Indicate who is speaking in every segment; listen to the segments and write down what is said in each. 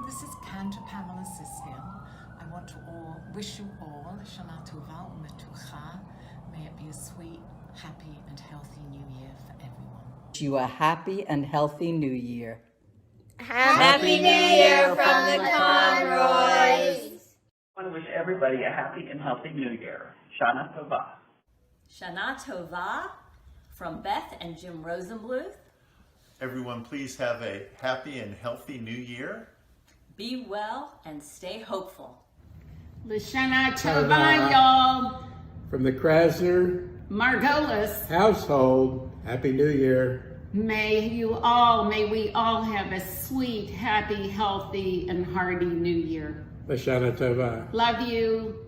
Speaker 1: This is Cantor Pamela Cecile. I want to wish you all Shana Tova Umetucha. May it be a sweet, happy, and healthy new year for everyone.
Speaker 2: Wish you a happy and healthy new year.
Speaker 3: Happy New Year from the Conroys!
Speaker 4: I want to wish everybody a happy and healthy new year. Shana Tova.
Speaker 5: Shana Tova from Beth and Jim Rosenbluth.
Speaker 6: Everyone, please have a happy and healthy new year.
Speaker 5: Be well and stay hopeful.
Speaker 3: L'Shana Tova, y'all.
Speaker 7: From the Krasner
Speaker 3: Margolis.
Speaker 7: household, Happy New Year.
Speaker 3: May we all have a sweet, happy, healthy, and hearty new year.
Speaker 7: L'Shana Tova.
Speaker 3: Love you.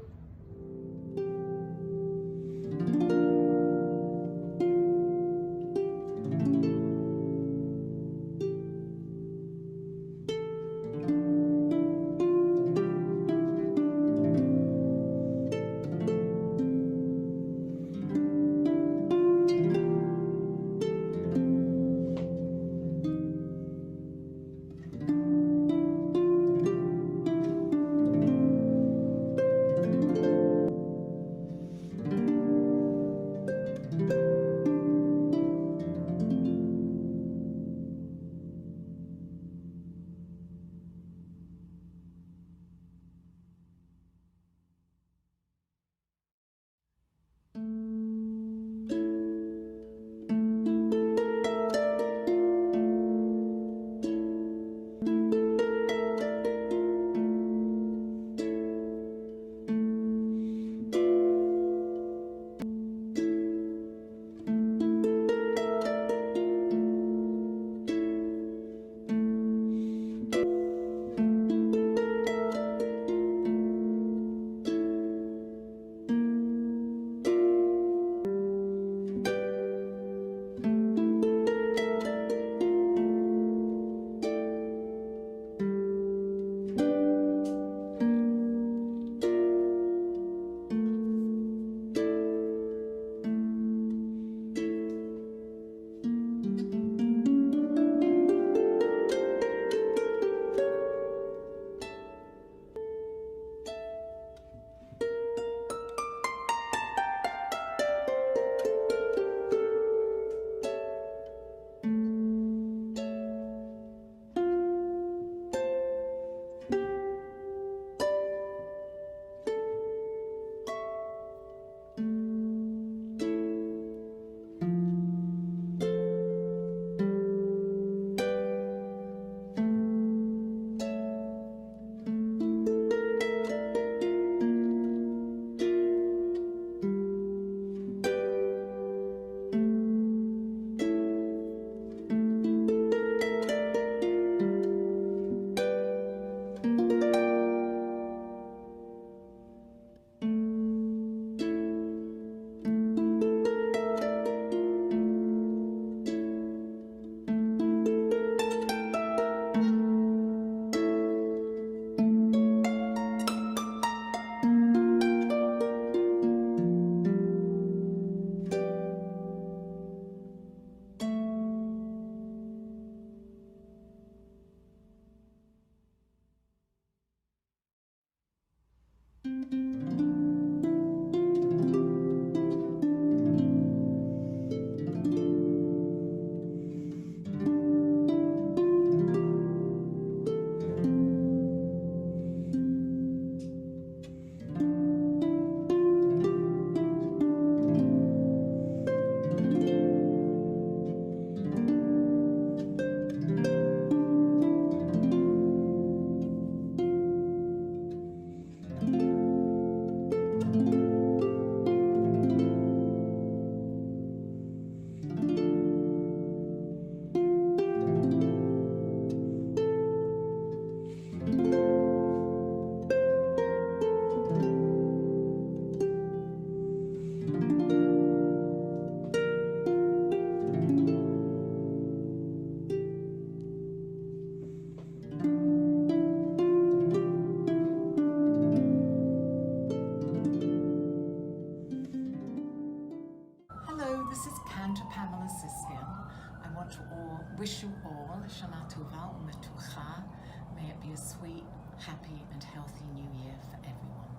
Speaker 1: healthy new year for everyone.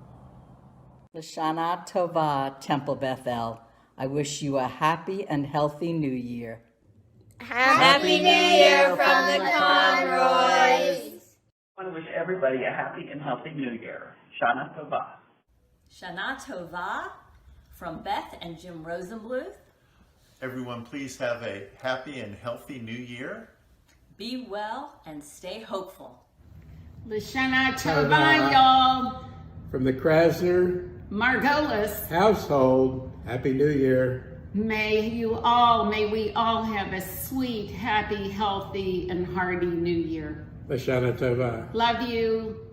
Speaker 2: Lashana Tova, Temple Beth-El. I wish you a happy and healthy new year.
Speaker 8: Happy New Year from the Conroys.
Speaker 4: I want to wish everybody a happy and healthy New Year. Shana Tova.
Speaker 5: Shana Tova from Beth and Jim Rosenbluth.
Speaker 6: Everyone, please have a happy and healthy new year.
Speaker 5: Be well and stay hopeful.
Speaker 3: Lashana Tova, y'all.
Speaker 7: From the Krasner
Speaker 3: Margolis,
Speaker 7: household, Happy New Year.
Speaker 3: may we all have a sweet, happy, healthy, and hearty new year.
Speaker 7: Lashana Tova.
Speaker 3: Love you.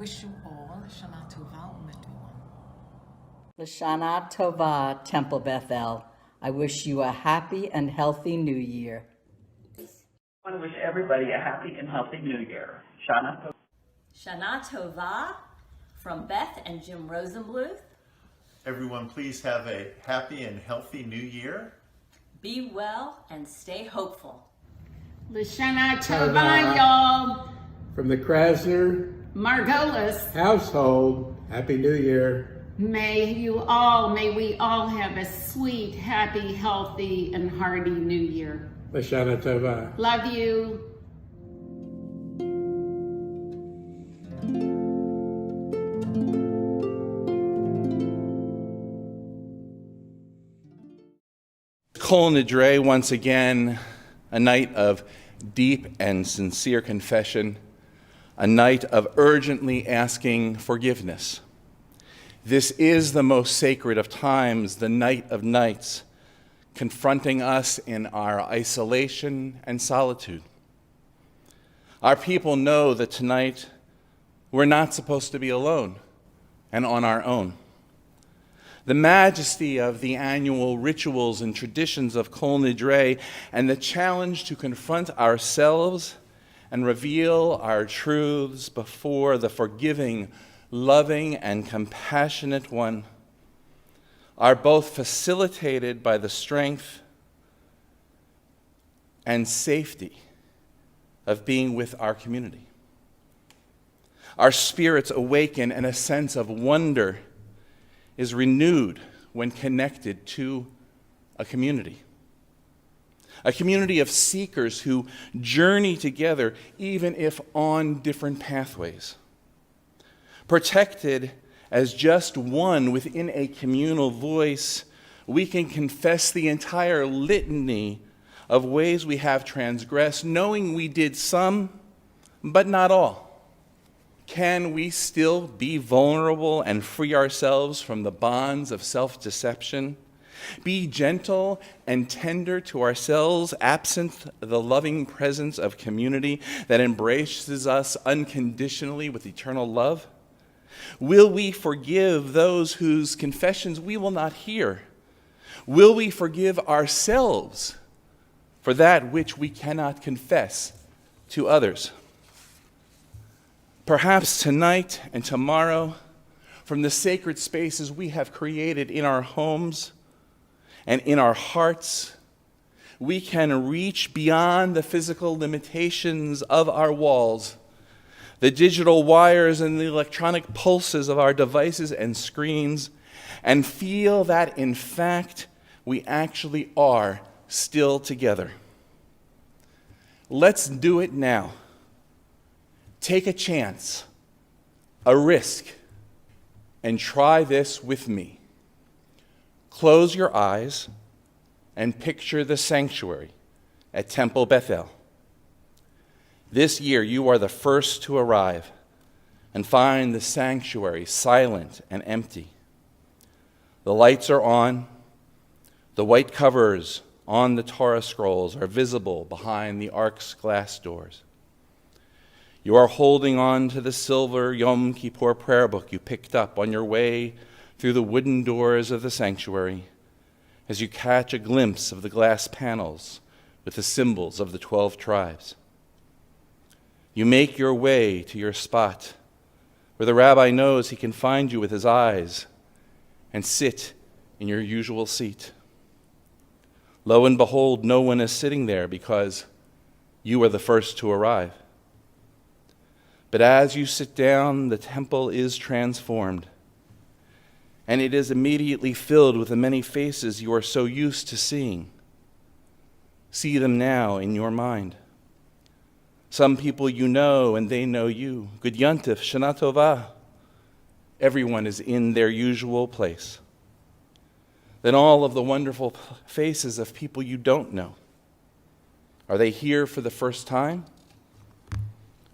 Speaker 1: wish you all Shana Tova everyone.
Speaker 2: Lashana Tova, Temple Beth-El. I wish you a happy and healthy new year.
Speaker 4: I want to wish everybody a happy and healthy New Year. Shana Tova.
Speaker 5: Shana Tova from Beth and Jim Rosenbluth.
Speaker 6: Everyone, please have a happy and healthy new year.
Speaker 5: Be well and stay hopeful.
Speaker 3: Lashana Tova, y'all.
Speaker 7: From the Krasner
Speaker 3: Margolis,
Speaker 7: household, Happy New Year.
Speaker 3: may we all have a sweet, happy, healthy, and hearty new year.
Speaker 7: Lashana Tova.
Speaker 3: Love you.
Speaker 9: Kol Nidre, once again, a night of deep and sincere confession, a night of urgently asking forgiveness. This is the most sacred of times, the night of nights, confronting us in our isolation and solitude. Our people know that tonight we're not supposed to be alone and on our own. The majesty of the annual rituals and traditions of Kol Nidre and the challenge to confront ourselves and reveal our truths before the forgiving, loving, and compassionate one are both facilitated by the strength and safety of being with our community. Our spirits awaken and a sense of wonder is renewed when connected to a community of seekers who journey together even if on different pathways. Protected as just one within a communal voice, we can confess the entire litany of ways we have transgressed, knowing we did some, but not all. Can we still be vulnerable and free ourselves from the bonds of self-deception? Be gentle and tender to ourselves, absent the loving presence of community that embraces us unconditionally with eternal love? Will we forgive those whose confessions we will not hear? Will we forgive ourselves for that which we cannot confess to others? Perhaps tonight and tomorrow, from the sacred spaces we have created in our homes and in our hearts, we can reach beyond the physical limitations of our walls, the digital wires and the electronic pulses of our devices and screens, and feel that, in fact, we actually are still together. Let's do it now. Take a chance, a risk, and try this with me. Close your eyes and picture the sanctuary at Temple Beth-El. This year, you are the first to arrive and find the sanctuary silent and empty. The lights are on. The white covers on the Torah scrolls are visible behind the ark's glass doors. You are holding on to the silver Yom Kippur prayer book you picked up on your way through the wooden doors of the sanctuary as you catch a glimpse of the glass panels with the symbols of the 12 tribes. You make your way to your spot where the rabbi knows he can find you with his eyes and sit in your usual seat. Lo and behold, no one is sitting there because you are the first to arrive. But as you sit down, the temple is transformed, and it is immediately filled with the many faces you are so used to seeing. See them now in your mind. Some people you know, and they know you. Good Yontif, Shana Tova. Everyone is in their usual place. Then all of the wonderful faces of people you don't know. Are they here for the first time?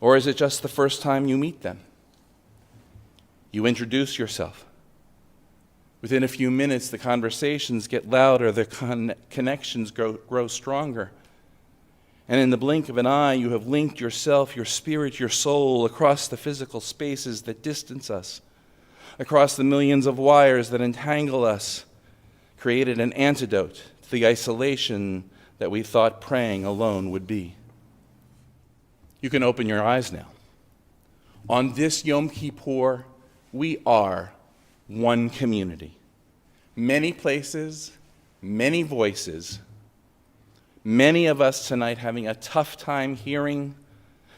Speaker 9: Or is it just the first time you meet them? You introduce yourself. Within a few minutes, the conversations get louder, the connections grow stronger. And in the blink of an eye, you have linked yourself, your spirit, your soul across the physical spaces that distance us, across the millions of wires that entangle us, created an antidote to the isolation that we thought praying alone would be. You can open your eyes now. On this Yom Kippur, we are one community. Many places, many voices. Many of us tonight having a tough time hearing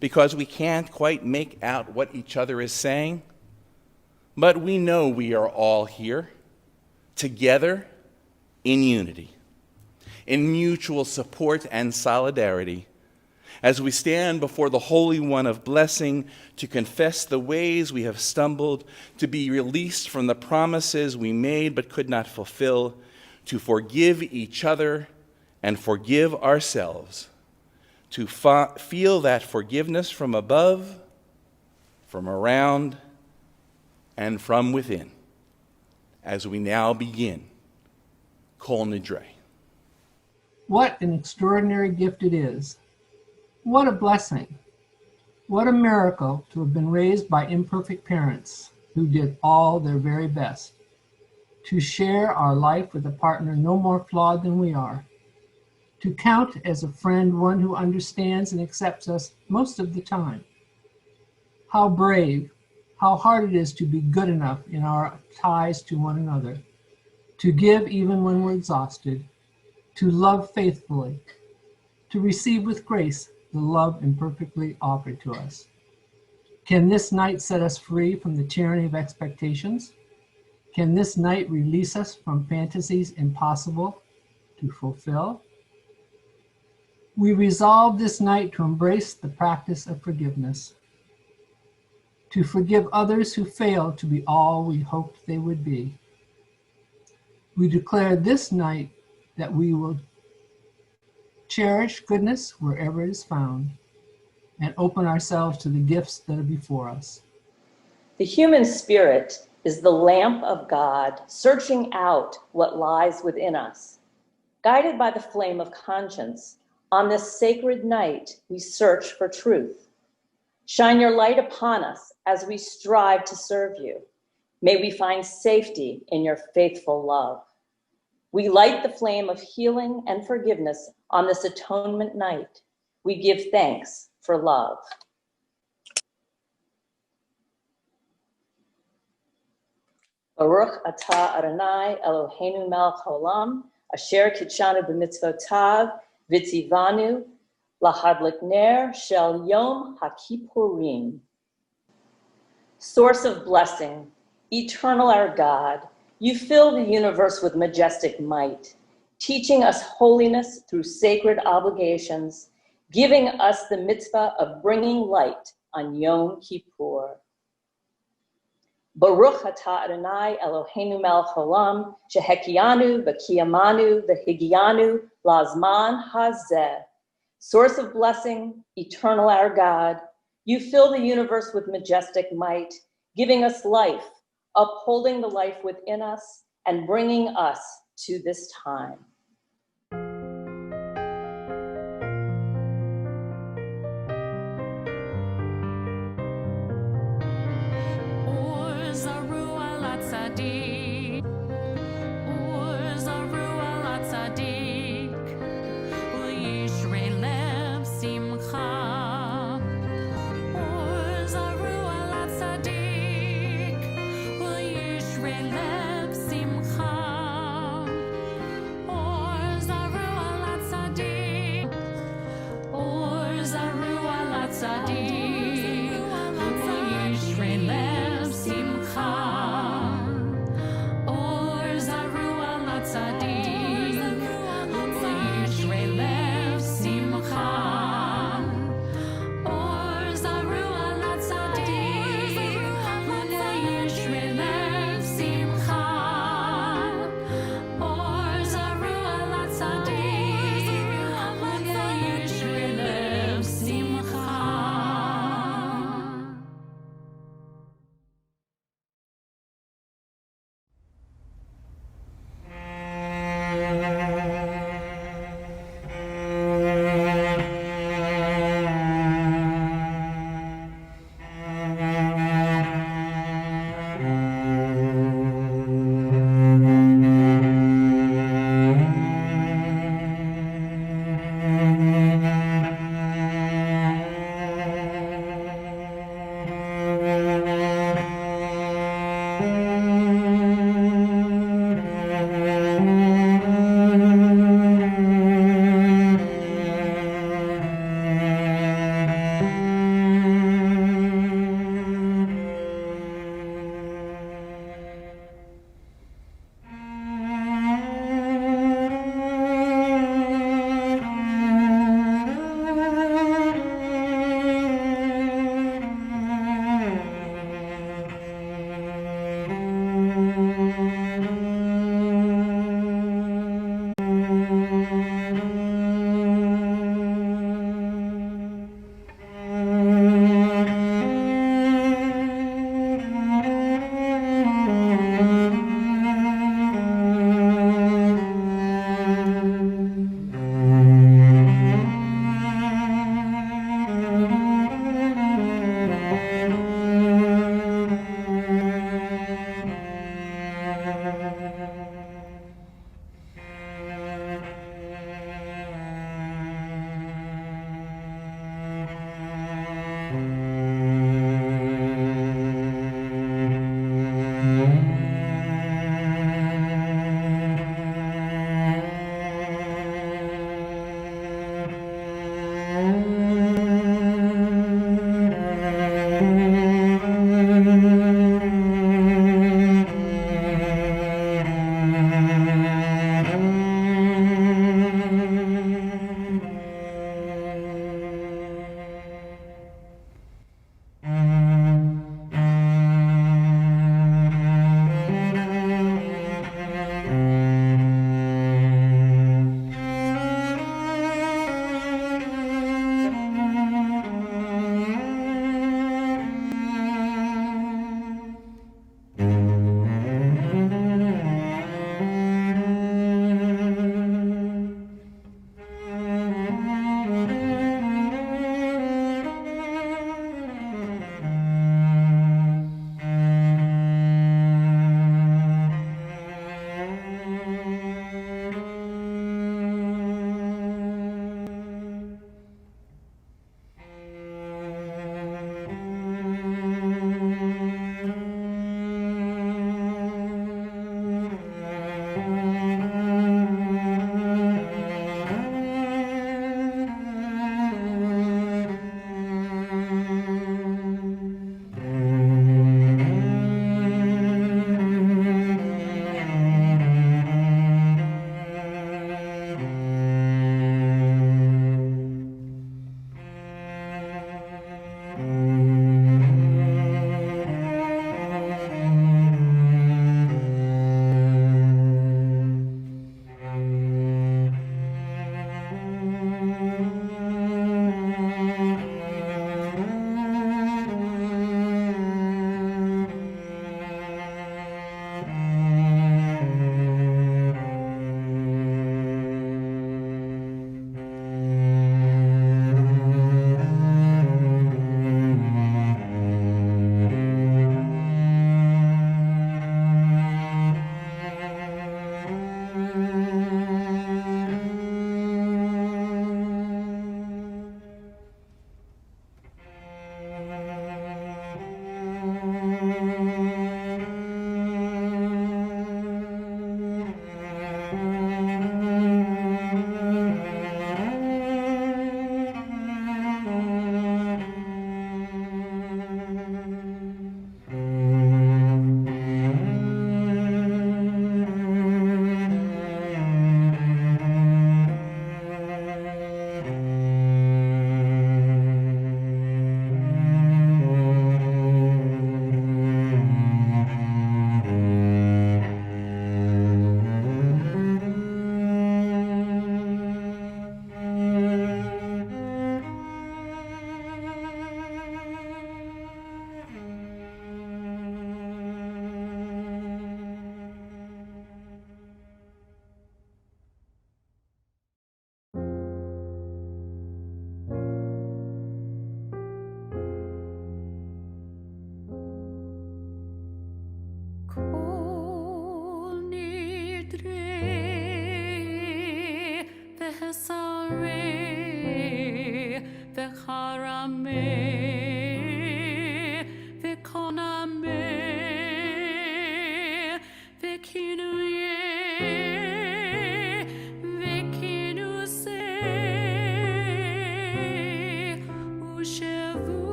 Speaker 9: because we can't quite make out what each other is saying. But we know we are all here, together, in unity, in mutual support and solidarity, as we stand before the Holy One of blessing to confess the ways we have stumbled, to be released from the promises we made but could not fulfill, to forgive each other and forgive ourselves, to feel that forgiveness from above, from around, and from within, as we now begin Kol Nidre.
Speaker 10: What an extraordinary gift it is. What a blessing. What a miracle to have been raised by imperfect parents who did all their very best to share our life with a partner no more flawed than we are, to count as a friend one who understands and accepts us most of the time. How brave, how hard it is to be good enough in our ties to one another, to give even when we're exhausted, to love faithfully, to receive with grace the love imperfectly offered to us. Can this night set us free from the tyranny of expectations? Can this night release us from fantasies impossible to fulfill? We resolve this night to embrace the practice of forgiveness, to forgive others who failed to be all we hoped they would be. We declare this night that we will cherish goodness wherever it is found and open ourselves to the gifts that are before us.
Speaker 5: The human spirit is the lamp of God, searching out what lies within us. Guided by the flame of conscience, on this sacred night, we search for truth. Shine your light upon us as we strive to serve you. May we find safety in your faithful love. We light the flame of healing and forgiveness on this atonement night. We give thanks for love. Baruch atah Adonai Eloheinu melech haolam, asher kitshanu b'mitzvotav, v'tzivanu lahadlik ner shel Yom HaKippurim. Source of blessing, eternal our God, you fill the universe with majestic might, teaching us holiness through sacred obligations, giving us the mitzvah of bringing light on Yom Kippur. Baruch atah Adonai Eloheinu melech haolam, shehekianu v'kiyamanu v'higianu lazman hazeh. Source of blessing, eternal our God, you fill the universe with majestic might, giving us life, upholding the life within us, and bringing us to this time.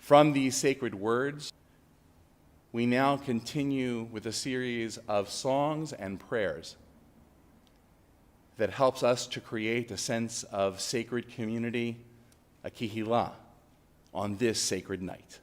Speaker 9: From these sacred words, we now continue with a series of songs and prayers that helps us to create a sense of sacred community, a kihila, on this sacred night.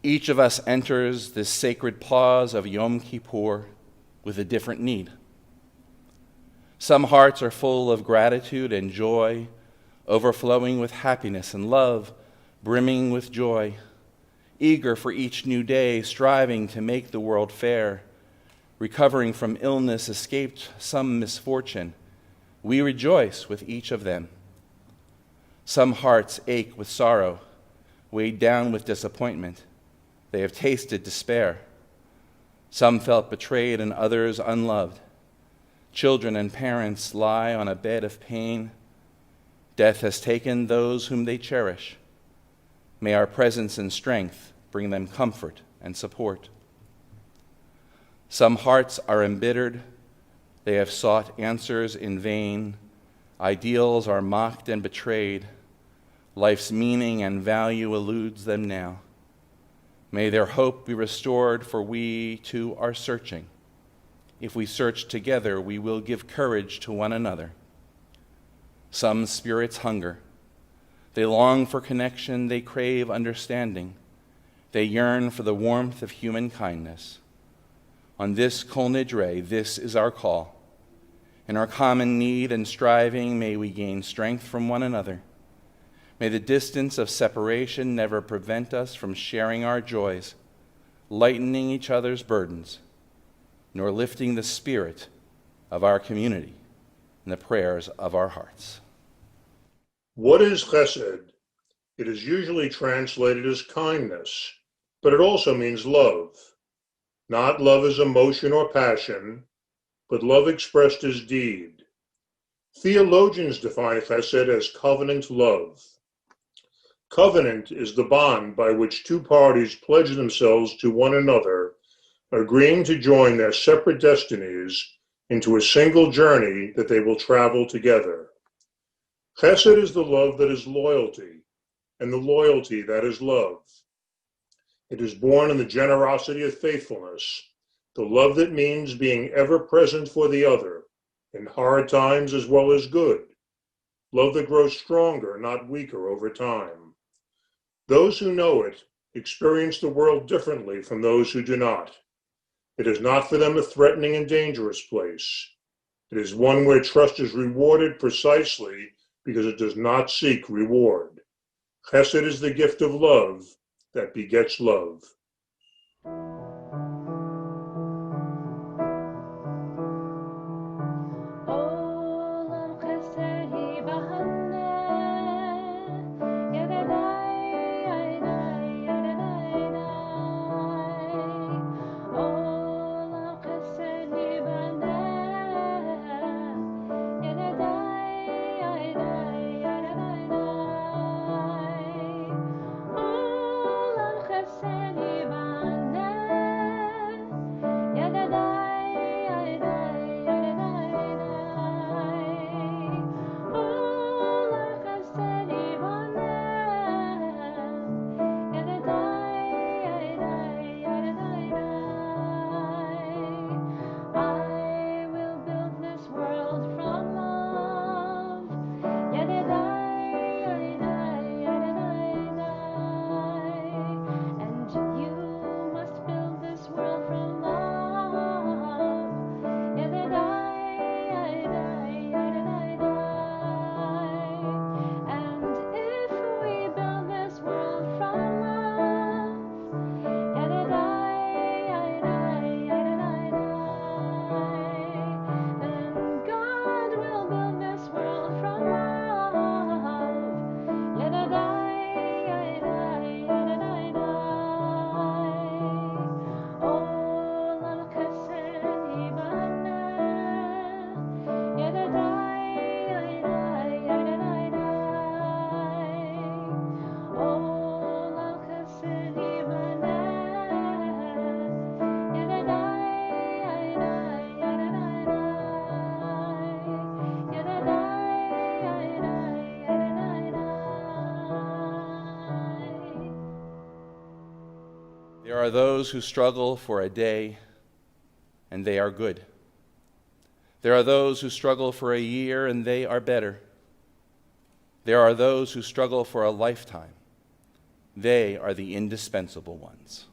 Speaker 9: Each of us enters this sacred pause of Yom Kippur with a different need. Some hearts are full of gratitude and joy, overflowing with happiness and love, brimming with joy, eager for each new day, striving to make the world fair, recovering from illness, escaped some misfortune. We rejoice with each of them. Some hearts ache with sorrow, weighed down with disappointment. They have tasted despair. Some felt betrayed and others unloved. Children and parents lie on a bed of pain. Death has taken those whom they cherish. May our presence and strength bring them comfort and support. Some hearts are embittered. They have sought answers in vain. Ideals are mocked and betrayed. Life's meaning and value eludes them now. May their hope be restored, for we too are searching. If we search together, we will give courage to one another. Some spirits hunger. They long for connection. They crave understanding. They yearn for the warmth of human kindness. On this Kol Nidre, this is our call. In our common need and striving, may we gain strength from one another. May the distance of separation never prevent us from sharing our joys, lightening each other's burdens, nor lifting the spirit of our community in the prayers of our hearts.
Speaker 11: What is chesed? It is usually translated as kindness, but it also means love. Not love as emotion or passion, but love expressed as deed. Theologians define chesed as covenant love. Covenant is the bond by which two parties pledge themselves to one another, agreeing to join their separate destinies into a single journey that they will travel together. Chesed is the love that is loyalty, and the loyalty that is love. It is born in the generosity of faithfulness, the love that means being ever present for the other, in hard times as well as good. Love that grows stronger, not weaker, over time. Those who know it experience the world differently from those who do not. It is not for them a threatening and dangerous place. It is one where trust is rewarded precisely because it does not seek reward. Chesed is the gift of love that begets love.
Speaker 9: There are those who struggle for a day, and they are good. There are those who struggle for a year, and they are better. There are those who struggle for a lifetime. They are the indispensable ones.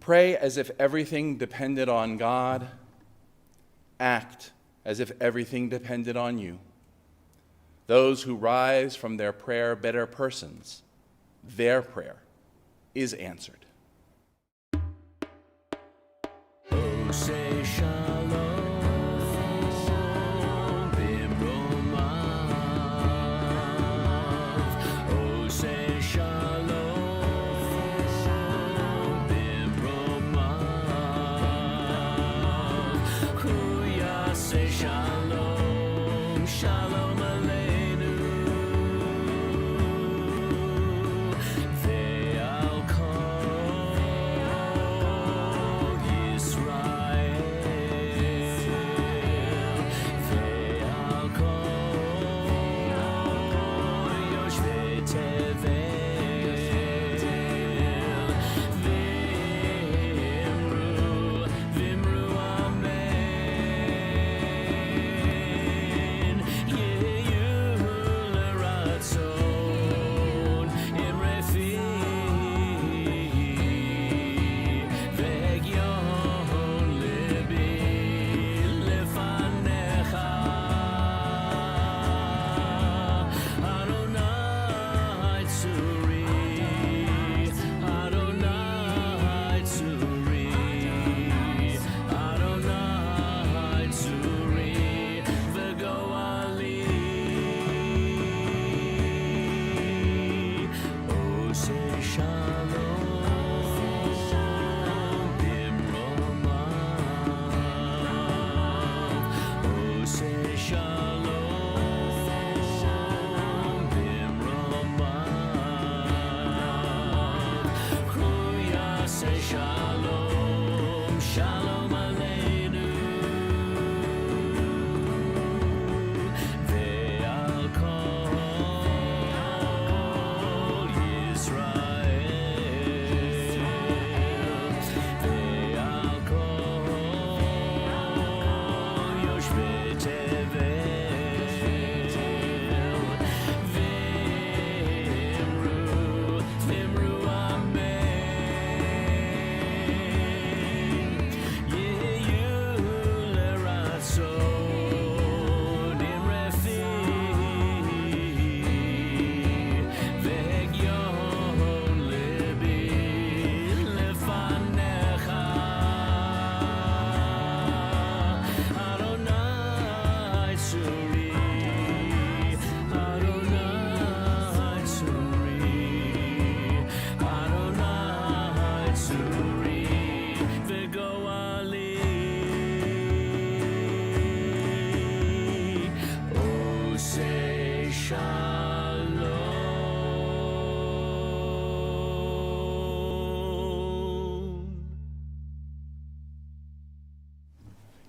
Speaker 9: Pray as if everything depended on God. Act as if everything depended on you. Those who rise from their prayer better persons. Their prayer is answered.
Speaker 12: Oh, say shalom, bimromav. Oh, say shalom, bimromav. Kuya say shalom, shalom aleinu. Ve'al kol Yisrael, ve'al kol yoshvei tevel, v'imru amen.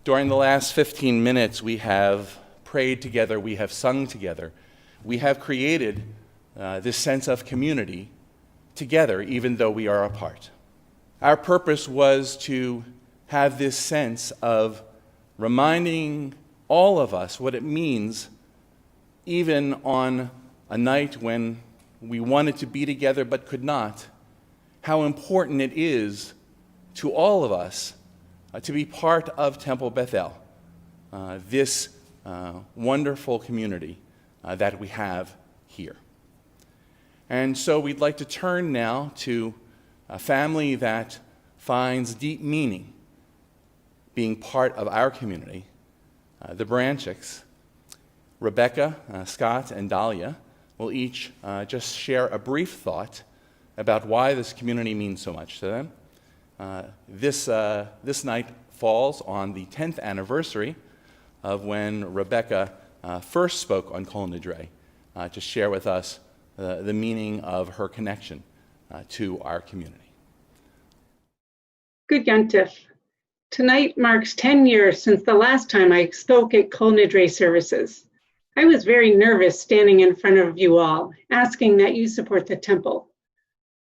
Speaker 9: During the last 15 minutes, we have prayed together, we have sung together, we have created this sense of community together, even though we are apart. Our purpose was to have this sense of reminding all of us what it means, even on a night when we wanted to be together but could not, how important it is to all of us to be part of Temple Beth-El, this wonderful community that we have here. And so we'd like to turn now to a family that finds deep meaning being part of our community, the Branchiks. Rebecca, Scott, and Dahlia will each just share a brief thought about why this community means so much to them. This night falls on the 10th anniversary of when Rebecca first spoke on Kol Nidre to share with us the meaning of her connection to our community.
Speaker 13: Good Yontif. Tonight marks 10 years since the last time I spoke at Kol Nidre services. I was very nervous standing in front of you all, asking that you support the temple.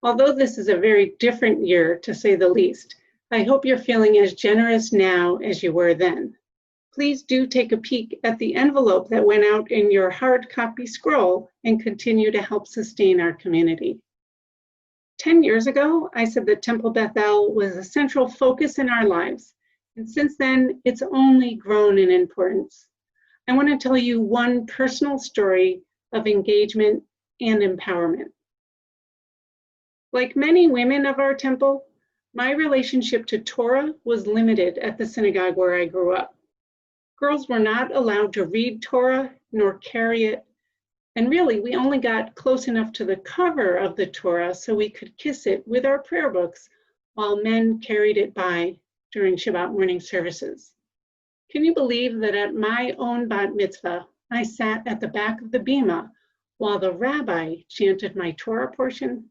Speaker 13: Although this is a very different year, to say the least, I hope you're feeling as generous now as you were then. Please do take a peek at the envelope that went out in your hard copy scroll and continue to help sustain our community. 10 years ago, I said that Temple Beth-El was a central focus in our lives, and since then, it's only grown in importance. I want to tell you one personal story of engagement and empowerment. Like many women of our temple, my relationship to Torah was limited at the synagogue where I grew up. Girls were not allowed to read Torah nor carry it, and really we only got close enough to the cover of the Torah so we could kiss it with our prayer books while men carried it by during Shabbat morning services. Can you believe that at my own bat mitzvah, I sat at the back of the bima while the rabbi chanted my Torah portion?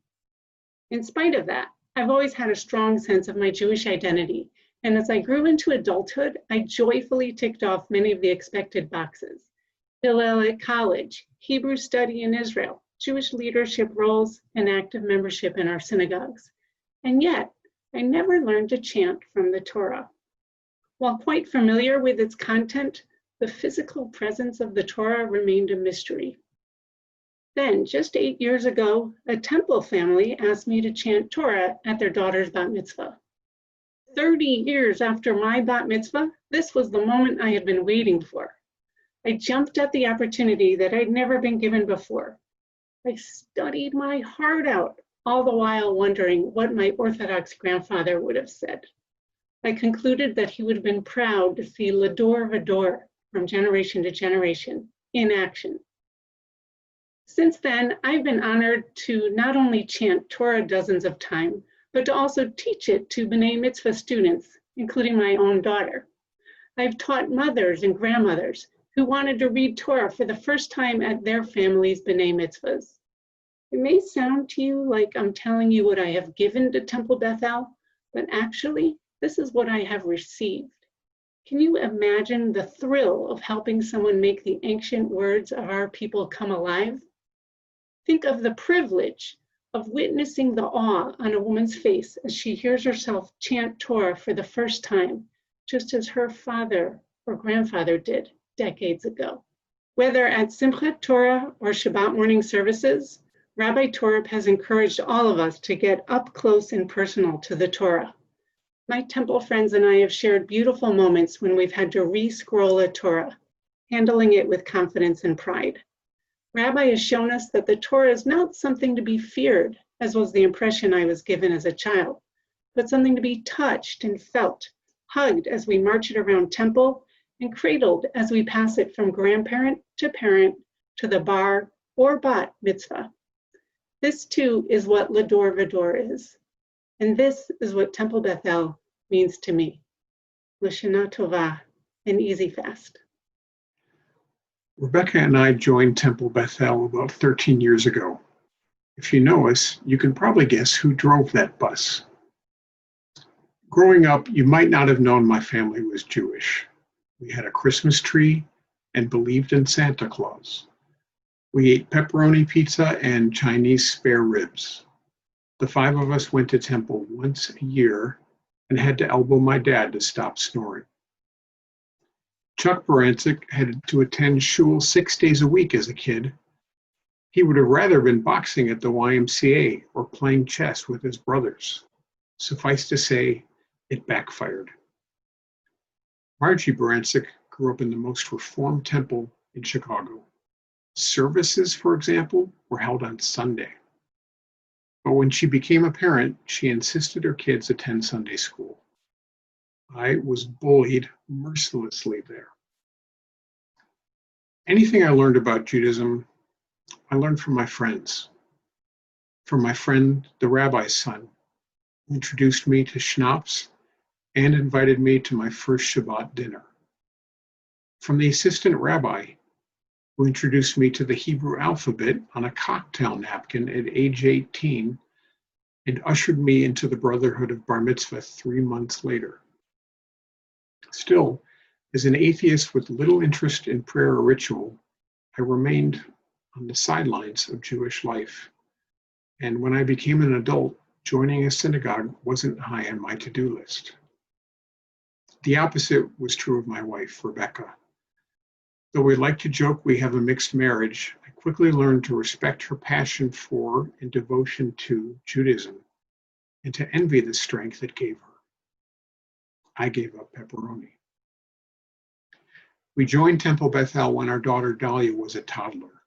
Speaker 13: In spite of that, I've always had a strong sense of my Jewish identity, and as I grew into adulthood, I joyfully ticked off many of the expected boxes. Hillel at college, Hebrew study in Israel, Jewish leadership roles, and active membership in our synagogues. And yet, I never learned to chant from the Torah. While quite familiar with its content, the physical presence of the Torah remained a mystery. Then, just 8 years ago, a temple family asked me to chant Torah at their daughter's bat mitzvah. 30 years after my bat mitzvah, this was the moment I had been waiting for. I jumped at the opportunity that I'd never been given before. I studied my heart out, all the while wondering what my Orthodox grandfather would have said. I concluded that he would have been proud to see Lador Vador from generation to generation in action. Since then, I've been honored to not only chant Torah dozens of times, but to also teach it to B'nai Mitzvah students, including my own daughter. I've taught mothers and grandmothers who wanted to read Torah for the first time at their family's B'nai Mitzvahs. It may sound to you like I'm telling you what I have given to Temple Beth-El, but actually, this is what I have received. Can you imagine the thrill of helping someone make the ancient words of our people come alive? Think of the privilege of witnessing the awe on a woman's face as she hears herself chant Torah for the first time, just as her father or grandfather did decades ago. Whether at Simchat Torah or Shabbat morning services, Rabbi Torah has encouraged all of us to get up close and personal to the Torah. My temple friends and I have shared beautiful moments when we've had to re-scroll a Torah, handling it with confidence and pride. Rabbi has shown us that the Torah is not something to be feared, as was the impression I was given as a child, but something to be touched and felt, hugged as we march it around temple, and cradled as we pass it from grandparent to the bar or bat mitzvah. This too is what Lador Vador is. And this is what Temple Beth-El means to me. L'Shana Tova, an easy fast.
Speaker 14: Rebecca and I joined Temple Beth-El about 13 years ago. If you know us, you can probably guess who drove that bus. Growing up, you might not have known my family was Jewish. We had a Christmas tree and believed in Santa Claus. We ate pepperoni pizza and Chinese spare ribs. The 5 of us went to temple once a year and had to elbow my dad to stop snoring. Chuck Barancic had to attend shul 6 days a week as a kid. He would have rather been boxing at the YMCA or playing chess with his brothers. Suffice to say, it backfired. Margie Barancic grew up in the most reformed temple in Chicago. Services, for example, were held on Sunday. But when she became a parent, she insisted her kids attend Sunday school. I was bullied mercilessly there. Anything I learned about Judaism, I learned from my friends. From my friend, the rabbi's son, who introduced me to schnapps and invited me to my first Shabbat dinner. From the assistant rabbi, who introduced me to the Hebrew alphabet on a cocktail napkin at age 18 and ushered me into the brotherhood of bar mitzvah 3 months later. Still, as an atheist with little interest in prayer or ritual, I remained on the sidelines of Jewish life. And when I became an adult, joining a synagogue wasn't high on my to-do list. The opposite was true of my wife, Rebecca. Though we like to joke we have a mixed marriage, I quickly learned to respect her passion for and devotion to Judaism and to envy the strength it gave her. I gave up pepperoni. We joined Temple Beth-El when our daughter Dahlia was a toddler.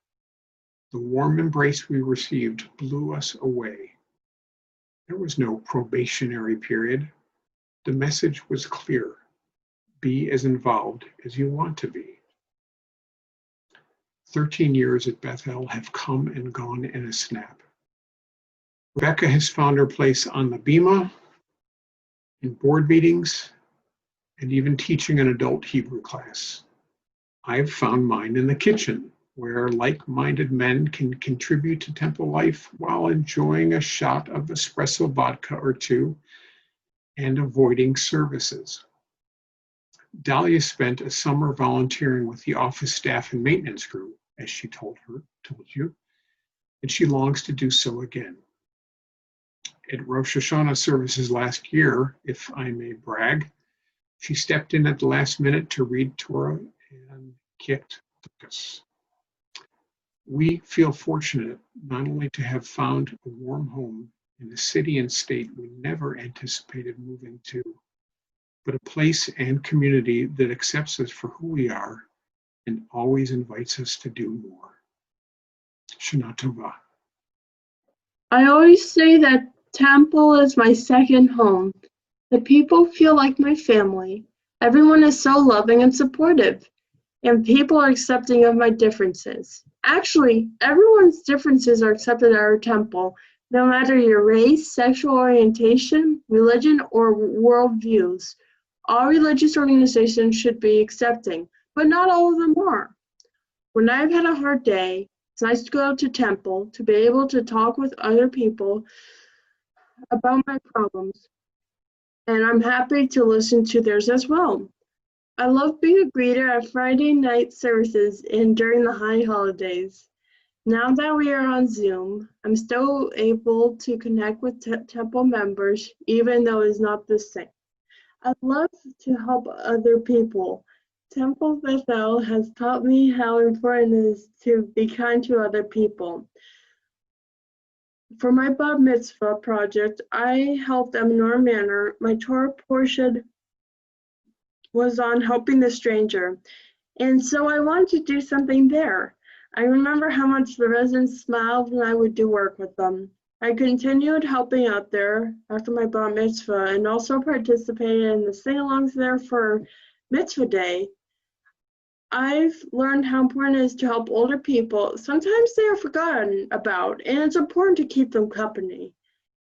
Speaker 14: The warm embrace we received blew us away. There was no probationary period. The message was clear. Be as involved as you want to be. 13 years at Beth-El have come and gone in a snap. Rebecca has found her place on the bima, in board meetings, and even teaching an adult Hebrew class. I've found mine in the kitchen, where like-minded men can contribute to temple life while enjoying a shot of espresso vodka or two and avoiding services. Dahlia spent a summer volunteering with the office staff and maintenance crew, as she told you, and she longs to do so again. At Rosh Hashanah services last year, if I may brag, she stepped in at the last minute to read Torah and kicked us. We feel fortunate not only to have found a warm home in a city and state we never anticipated moving to, but a place and community that accepts us for who we are and always invites us to do more. Shana Tova.
Speaker 8: I always say that Temple is my second home. The people feel like my family. Everyone is so loving and supportive, and people are accepting of my differences. Actually, everyone's differences are accepted at our temple, no matter your race, sexual orientation, religion, or worldviews. All religious organizations should be accepting, but not all of them are. When I've had a hard day, it's nice to go to temple to be able to talk with other people about my problems, and I'm happy to listen to theirs as well. I love being a greeter at Friday night services and during the high holidays. Now that we are on Zoom, I'm still able to connect with temple members, even though it's not the same. I love to help other people. Temple Beth-El has taught me how important it is to be kind to other people. For my Bar Mitzvah project, I helped Eminor Manor. My Torah portion was on helping the stranger, and so I wanted to do something there. I remember how much the residents smiled when I would do work with them. I continued helping out there after my Bar Mitzvah and also participated in the sing-alongs there for Mitzvah Day. I've learned how important it is to help older people. Sometimes they are forgotten about, and it's important to keep them company.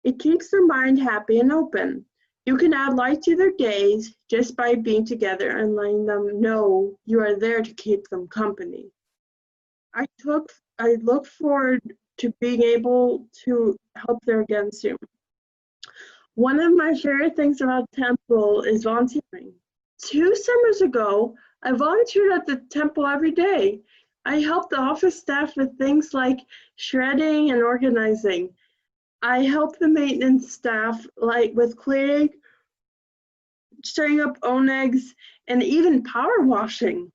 Speaker 8: It keeps their mind happy and open. You can add light to their days just by being together and letting them know you are there to keep them company. I look forward to being able to help there again soon. One of my favorite things about Temple is volunteering. 2 summers ago, I volunteered at the temple every day. I helped the office staff with things like shredding and organizing. I helped the maintenance staff like with cleaning, stirring up onegs, and even power washing.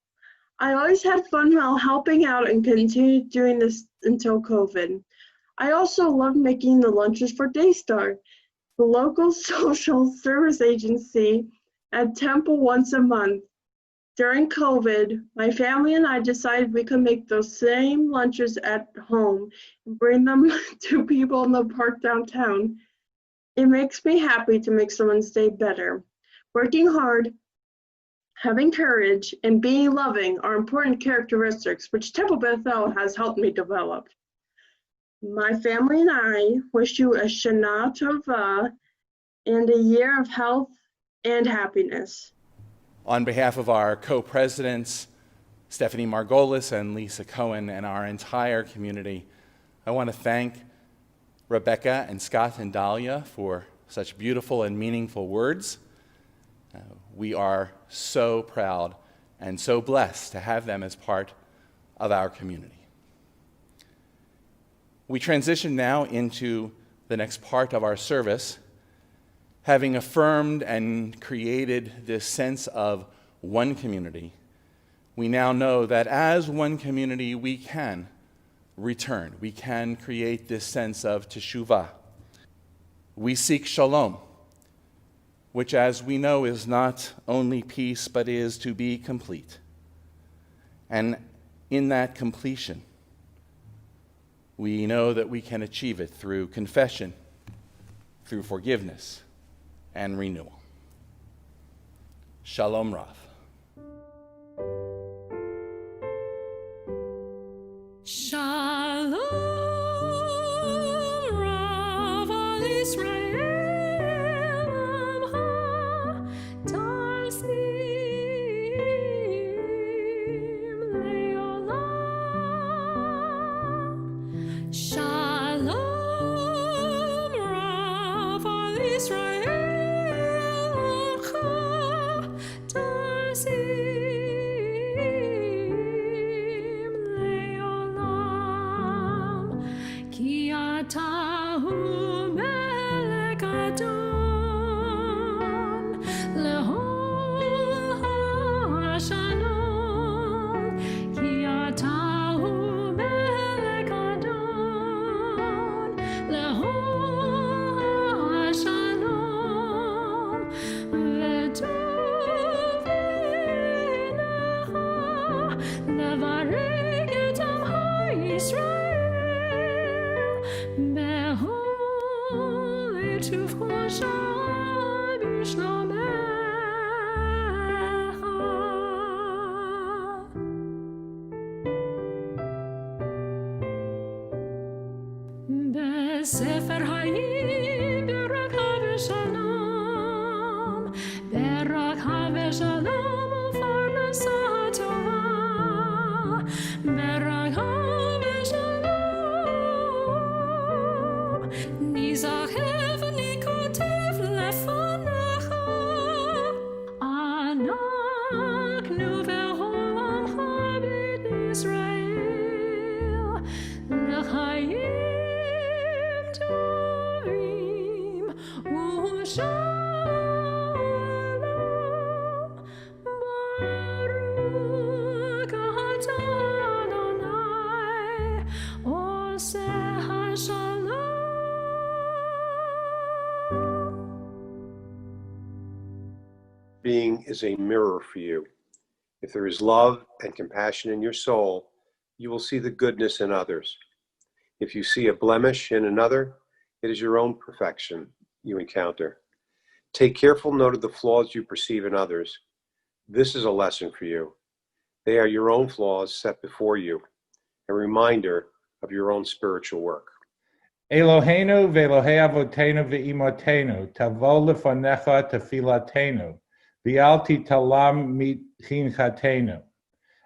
Speaker 8: I always had fun while helping out and continued doing this until COVID. I also loved making the lunches for Daystar, the local social service agency at Temple once a month. During COVID, my family and I decided we could make those same lunches at home and bring them to people in the park downtown. It makes me happy to make someone's day better. Working hard, having courage, and being loving are important characteristics which Temple Beth-El has helped me develop. My family and I wish you a Shana Tova and a year of health and happiness.
Speaker 9: On behalf of our co-presidents, Stephanie Margolis and Lisa Cohen, and our entire community, I want to thank Rebecca and Scott and Dahlia for such beautiful and meaningful words. We are so proud and so blessed to have them as part of our community. We transition now into the next part of our service. Having affirmed and created this sense of one community, we now know that as one community we can return. We can create this sense of teshuvah. We seek shalom, which, as we know, is not only peace, but is to be complete. And in that completion, we know that we can achieve it through confession, through forgiveness, and renewal. Shalom Rav.
Speaker 12: Shalom Rav al Israel Amcha Tarsim Leolam. Shalom Rav al Israel בספר חיים ברכה ושלום, ברכה ושלום ופרנסה טובה, ברכה ושלום, ניזכר ונכתב לפניך, אנחנו בעולמך בית ישראל, לחיים
Speaker 15: Being is a mirror for you. If there is love and compassion in your soul, you will see the goodness in others. If you see a blemish in another, it is your own perfection you encounter. Take careful note of the flaws you perceive in others. This is a lesson for you. They are your own flaws set before you, a reminder of your own spiritual work.
Speaker 16: Eloheinu ve'Elohei avotenu ve'imotenu, tavo lefonecha tefilatenu, v'al titalam mitchinchatenu.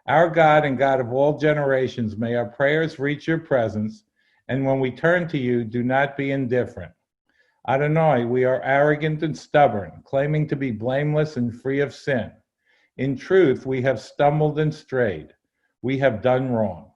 Speaker 16: Our God and God of all generations, may our prayers reach your presence, and when we turn to you, do not be indifferent. Adonai, we are arrogant and stubborn, claiming to be blameless and free of sin. In truth, we have stumbled and strayed. We have done wrong.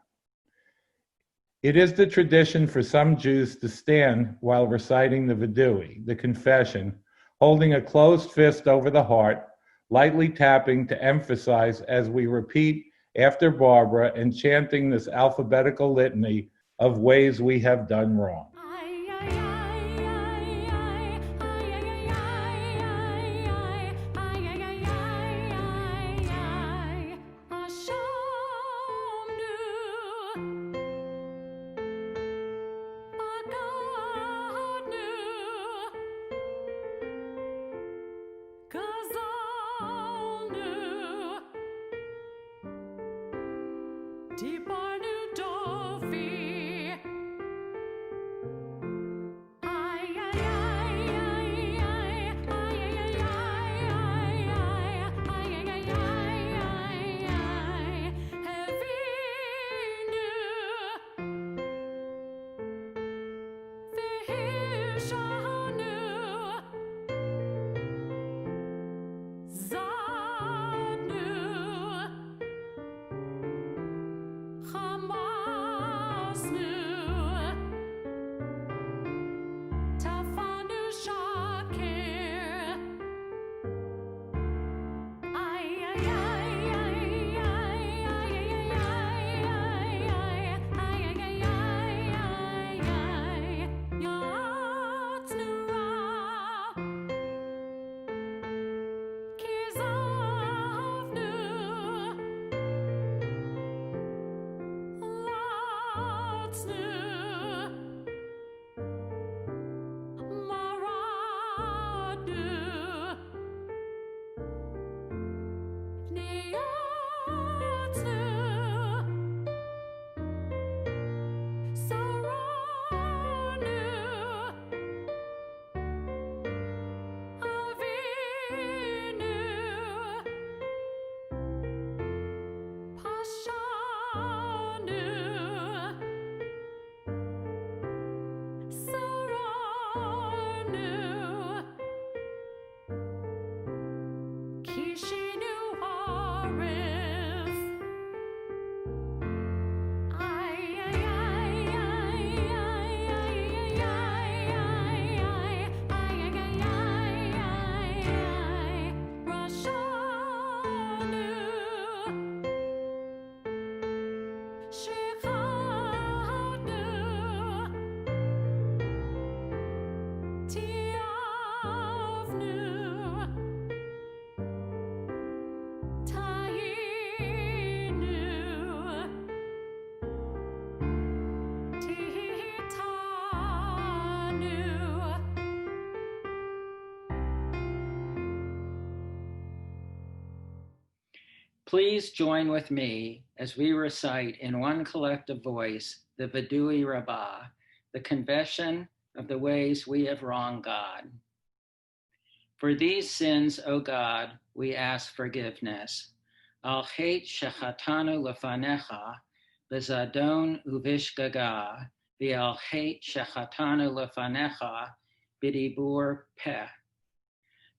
Speaker 16: It is the tradition for some Jews to stand while reciting the Vidui, the confession, holding a closed fist over the heart, lightly tapping to emphasize as we repeat after Barbara and chanting this alphabetical litany of ways we have done wrong.
Speaker 17: Please join with me as we recite in one collective voice the Vidui Rabbah, the confession of the ways we have wronged God. For these sins, O God, we ask forgiveness. Al chet shechatanu lefanecha, bezadon uvishgaga, v'al chet shechatanu lefanecha, b'dibur peh.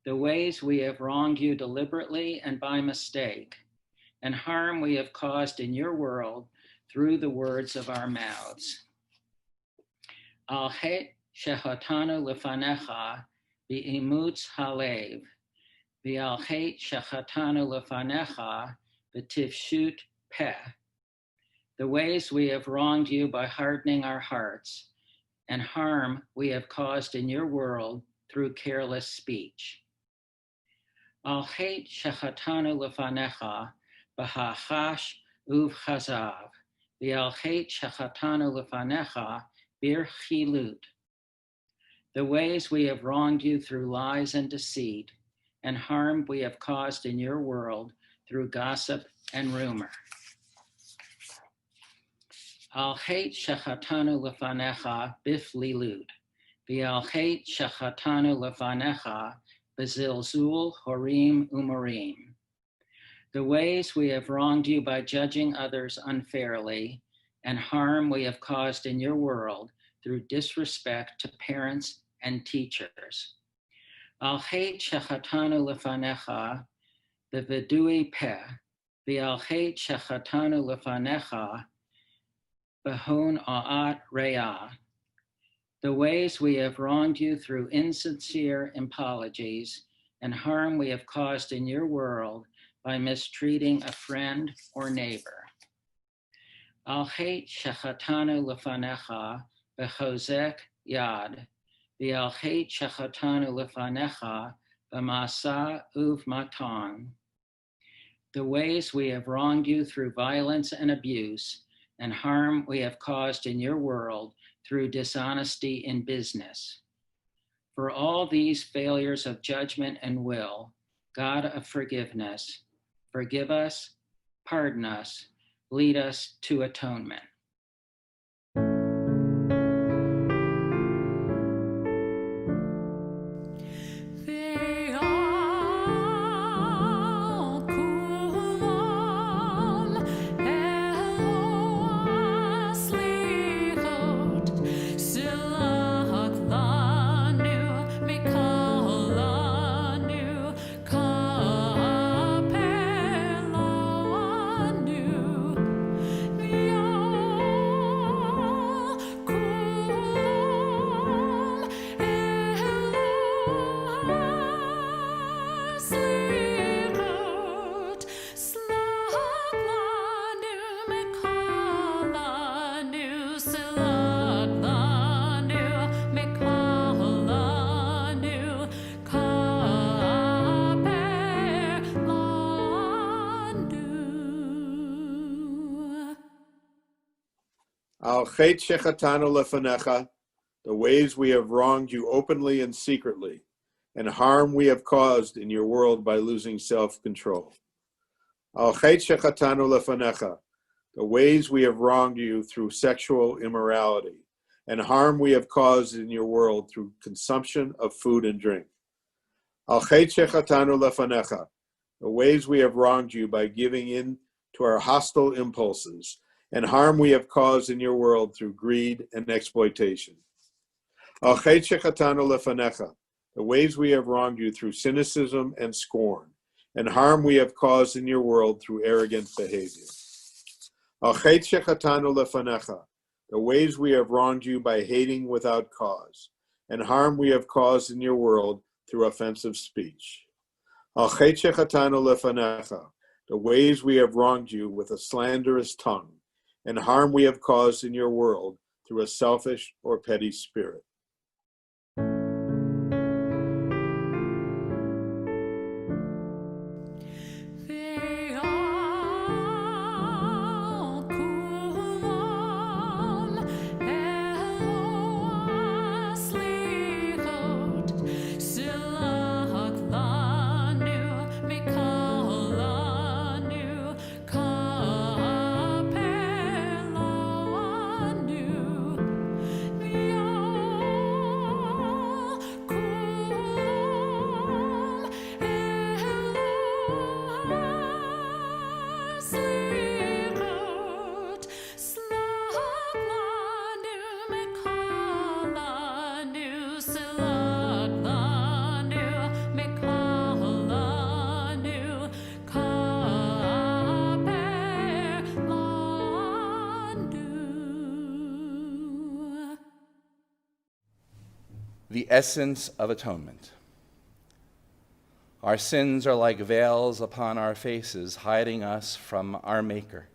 Speaker 17: The ways we have wronged you deliberately and by mistake, and harm we have caused in your world through the words of our mouths. Al het shechatanu lefanecha bi'imutz halev, v'al het shechatanu lefanecha b'tifshut peh. The ways we have wronged you by hardening our hearts, and harm we have caused in your world through careless speech. Al het shechatanu lefanecha b'hachash uvchazav, v'al het shechatanu lefanecha birchilut. The ways we have wronged you through lies and deceit, and harm we have caused in your world through gossip and rumor. Al het shechatanu lefanecha biflilut, v'al het shechatanu lefanecha b'zilzul horim umorim. The ways we have wronged you by judging others unfairly, and harm we have caused in your world through disrespect to parents and teachers. Al het shechatanu lefanecha the vidui peh, v'al chet shechatanu lefanecha, behon a'at re'ah, the ways we have wronged you through insincere apologies and harm we have caused in your world by mistreating a friend or neighbor. Al chet shechatanu lefanecha, bechozek yad, v'al chet shechatanu lefanecha, b'masa uvmatan, the ways we have wronged you through violence and abuse, and harm we have caused in your world through dishonesty in business. For all these failures of judgment and will, God of forgiveness, forgive us, pardon us, lead us to atonement.
Speaker 7: Al chet shechatanu lefanecha, the ways we have wronged you openly and secretly, and harm we have caused in your world by losing self-control. Al chet shechatanu lefanecha, the ways we have wronged you through sexual immorality, and harm we have caused in your world through consumption of food and drink. Al chet shechatanu lefanecha, the ways we have wronged you by giving in to our hostile impulses, and harm we have caused in your world through greed and exploitation. Al chet shechatanu lefanecha, the ways we have wronged you through cynicism and scorn, and harm we have caused in your world through arrogant behavior. Al chet shechatanu lefanecha, the ways we have wronged you by hating without cause, and harm we have caused in your world through offensive speech. Al chet shechatanu lefanecha, the ways we have wronged you with a slanderous tongue, and harm we have caused in your world through a selfish or petty spirit.
Speaker 9: The essence of atonement. Our sins are like veils upon our faces, hiding us from our Maker.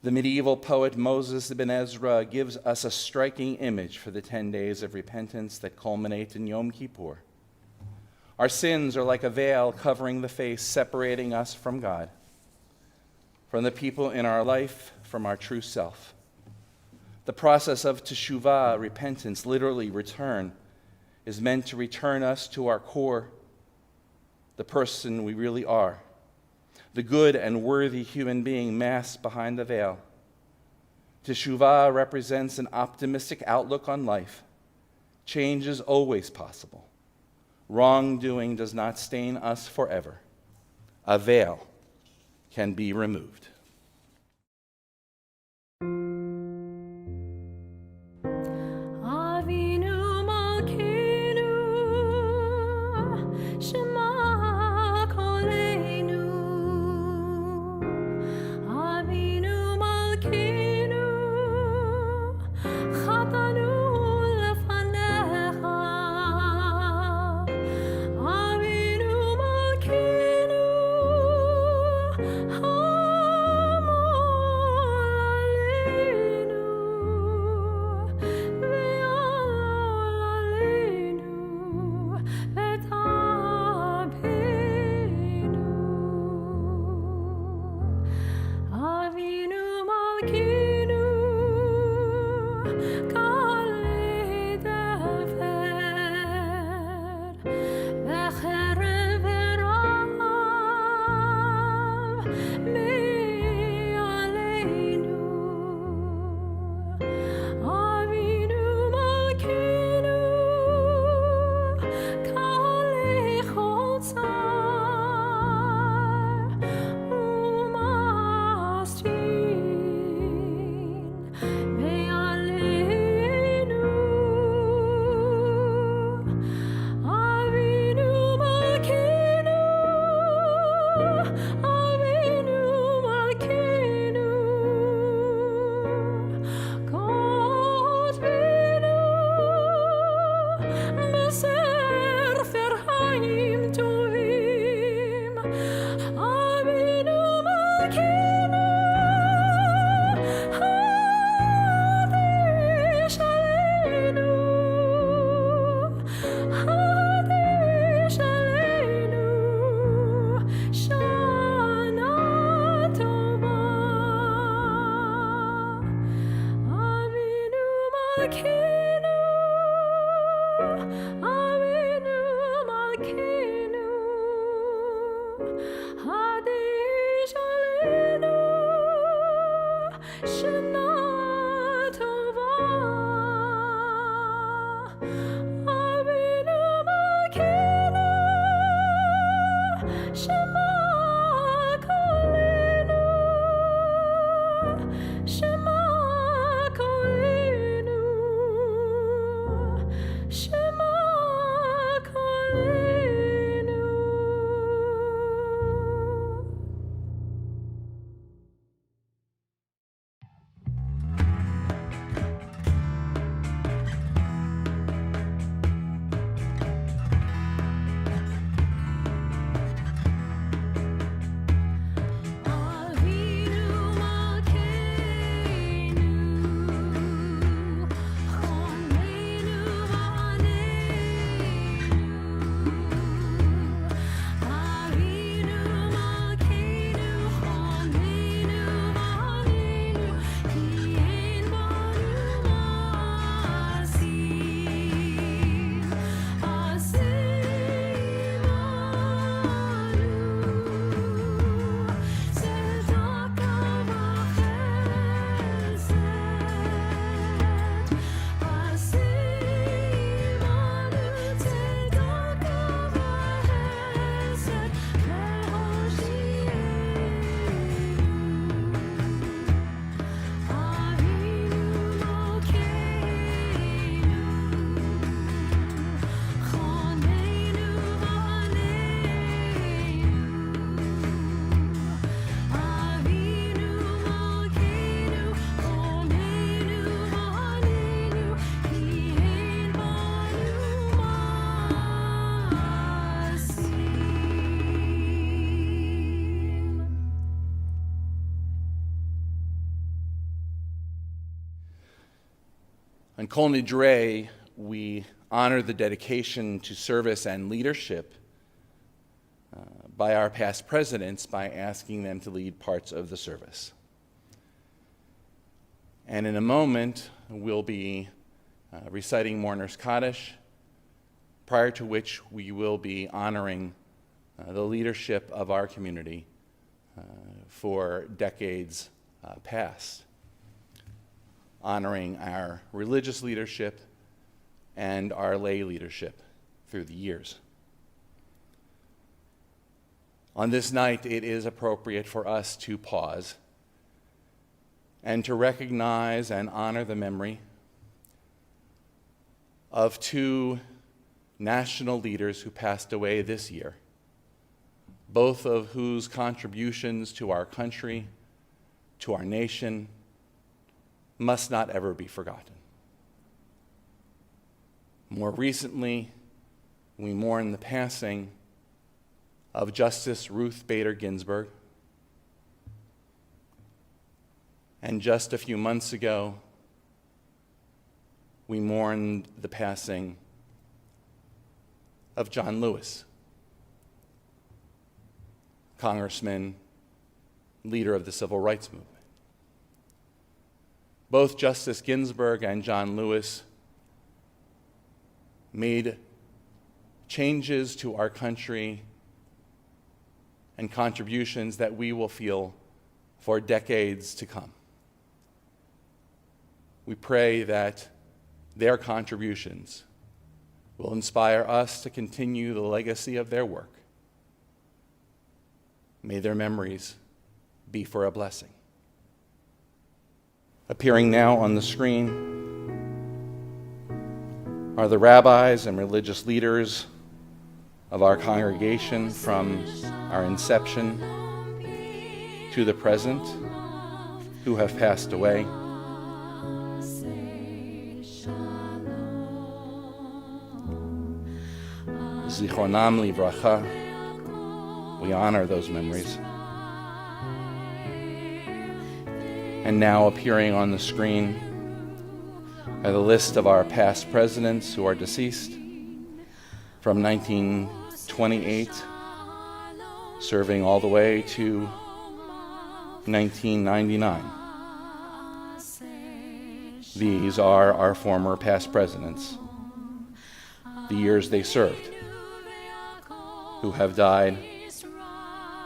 Speaker 9: The medieval poet Moses ibn Ezra gives us a striking image for the 10 days of repentance that culminate in Yom Kippur. Our sins are like a veil covering the face, separating us from God, from the people in our life, from our true self. The process of teshuvah, repentance, literally return, is meant to return us to our core, the person we really are, the good and worthy human being masked behind the veil. Teshuvah represents an optimistic outlook on life. Change is always possible. Wrongdoing does not stain us forever. A veil can be removed.
Speaker 12: Avinu Malkeinu, Shema Hadish Alenu, Shana Tova, Avinu Malkeinu, Shema Kolenu, Shema Kolenu, Shema Kolenu. Avinu Malkeinu, Chonenu v'aneinu. Avinu Malkeinu, Chonenu v'aneinu, Ki ein banu ma'asim, asim anu. Tzedaka v'chesed, asim anu. Tzedaka v'chesed, le'hoshienu. Avinu Malkeinu, Chonenu v'aneinu. Avinu Malkeinu, Chonenu v'aneinu, Ki ein banu ma'asim.
Speaker 9: On Kol Nidre, we honor the dedication to service and leadership by our past presidents by asking them to lead parts of the service. And in a moment, we'll be reciting Mourner's Kaddish, prior to which we will be honoring the leadership of our community for decades past, honoring our religious leadership and our lay leadership through the years. On this night, it is appropriate for us to pause and to recognize and honor the memory of two national leaders who passed away this year, both of whose contributions to our country, to our nation, must not ever be forgotten. More recently, we mourn the passing of Justice Ruth Bader Ginsburg. And just a few months ago, we mourned the passing of John Lewis, congressman, leader of the Civil Rights Movement. Both Justice Ginsburg and John Lewis made changes to our country and contributions that we will feel for decades to come. We pray that their contributions will inspire us to continue the legacy of their work. May their memories be for a blessing. Appearing now on the screen are the rabbis and religious leaders of our congregation from our inception to the present who have passed away. Zichronam livracha. We honor those memories. And now appearing on the screen are the list of our past presidents who are deceased from 1928, serving all the way to 1999. These are our former past presidents, the years they served, who have died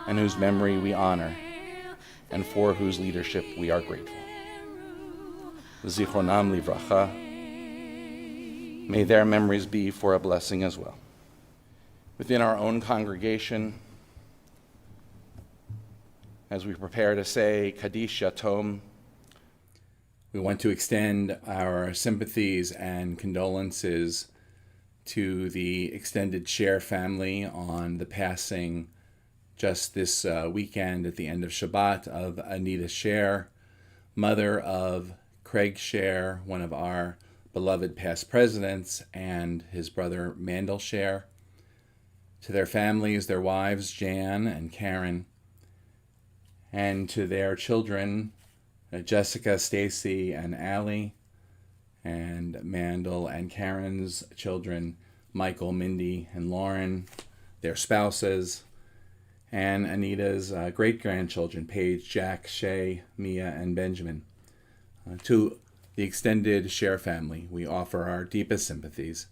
Speaker 9: and whose memory we honor, and for whose leadership we are grateful. Zichronam livracha. May their memories be for a blessing as well. Within our own congregation, as we prepare to say Kaddish Yatom, we want to extend our sympathies and condolences to the extended Sher family on the passing just this weekend at the end of Shabbat of Anita Sher, mother of Craig Sher, one of our beloved past presidents, and his brother Mandel Sher. To their families, their wives, Jan and Karen, and to their children, Jessica, Stacy, and Allie, and Mandel and Karen's children, Michael, Mindy, and Lauren, their spouses, and Anita's great-grandchildren, Paige, Jack, Shay, Mia, and Benjamin. To the extended Sher family, we offer our deepest sympathies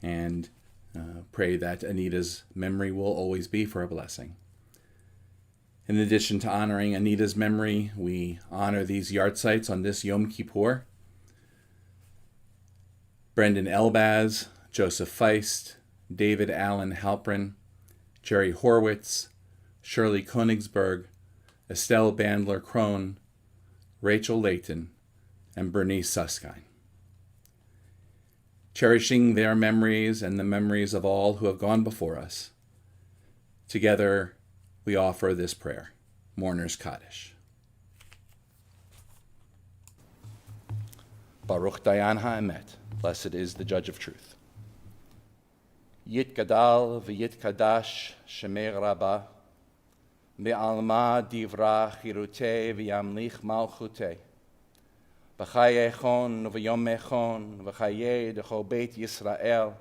Speaker 9: and pray that Anita's memory will always be for a blessing. In addition to honoring Anita's memory, we honor these yahrzeits on this Yom Kippur. Brendan Elbaz, Joseph Feist, David Allen Halprin, Jerry Horwitz, Shirley Konigsberg, Estelle Bandler-Krohn, Rachel Layton, and Bernice Suskind. Cherishing their memories and the memories of all who have gone before us, together we offer this prayer, Mourner's Kaddish. Baruch Dayan HaEmet, blessed is the Judge of Truth. Yit Gadal v'yit Kadash Shemei Rabbah, Be'alma divra chirute v'yamlich malchute, B'chaye echon v'yom echon v'chaye d'cho Beit Yisrael,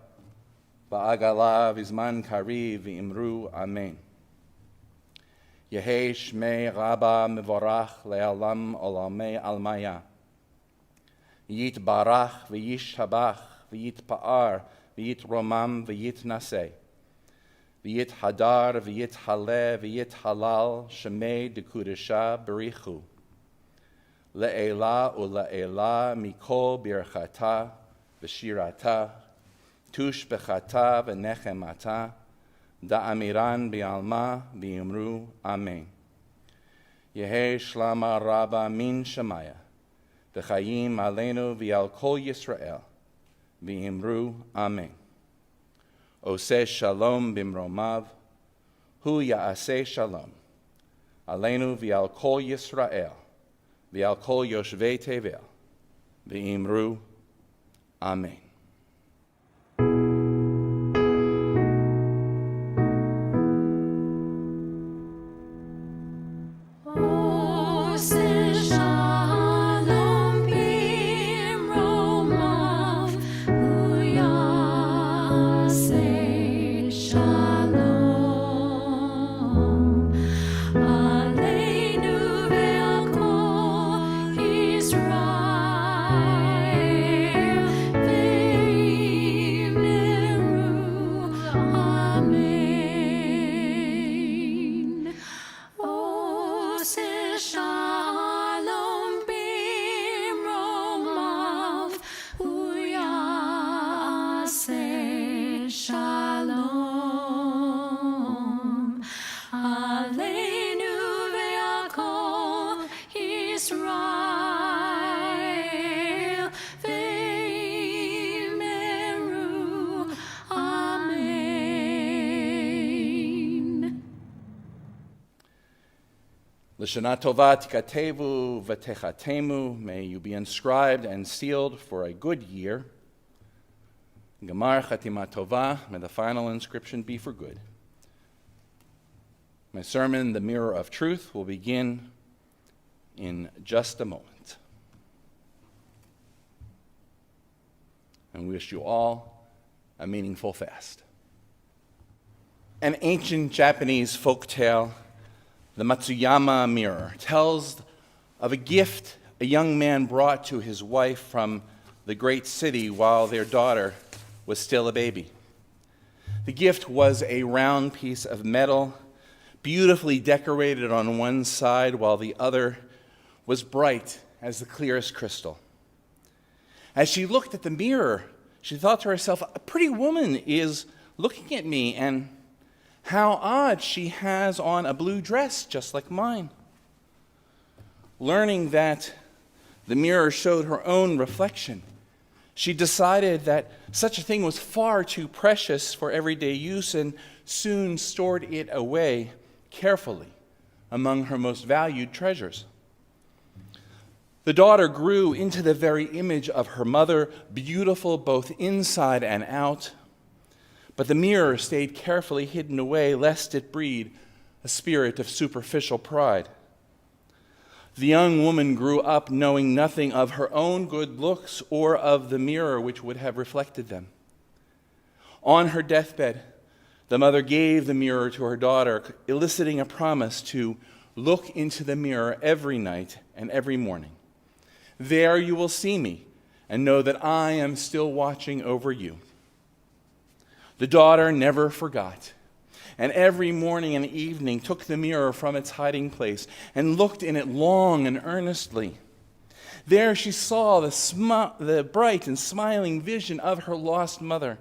Speaker 9: Ba'agala v'zman kariv v'imru Amen. Yehei Shmei Rabba Mevorach Le'alam Olamei Almaya. Yit Barach v'yish Habach v'yit Pa'ar v'yit Romam v'yit Naseh. V'yit Hadar v'yit Haleh v'yit Halal Shemei Dekudesha Berichu. Le'ela u'le'ela mikol birchata v'shirata tush bechata v'nechemata da'amiran bi'alma v'imru Amen. Yehei shlama rabba min shemaya v'chayim aleinu v'al kol Yisrael v'imru Amen. Oseh shalom bimromav hu ya'aseh shalom aleinu v'al kol Yisrael v'al kol yoshvei tevel v'imru Amen. L'shana tova tikatevu v'techatemu, may you be inscribed and sealed for a good year. Gemar chatima tova, may the final inscription be for good. My sermon, The Mirror of Truth, will begin in just a moment. And we wish you all a meaningful fast. An ancient Japanese folk tale, the Matsuyama mirror, tells of a gift a young man brought to his wife from the great city while their daughter was still a baby. The gift was a round piece of metal beautifully decorated on one side while the other was bright as the clearest crystal. As she looked at the mirror, she thought to herself, a pretty woman is looking at me, and how odd, she has on a blue dress just like mine. Learning that the mirror showed her own reflection, she decided that such a thing was far too precious for everyday use and soon stored it away carefully among her most valued treasures. The daughter grew into the very image of her mother, beautiful both inside and out, but the mirror stayed carefully hidden away lest it breed a spirit of superficial pride. The young woman grew up knowing nothing of her own good looks or of the mirror which would have reflected them. On her deathbed, the mother gave the mirror to her daughter, eliciting a promise to look into the mirror every night and every morning. There you will see me and know that I am still watching over you. The daughter never forgot, and every morning and evening took the mirror from its hiding place and looked in it long and earnestly. There she saw the bright and smiling vision of her lost mother,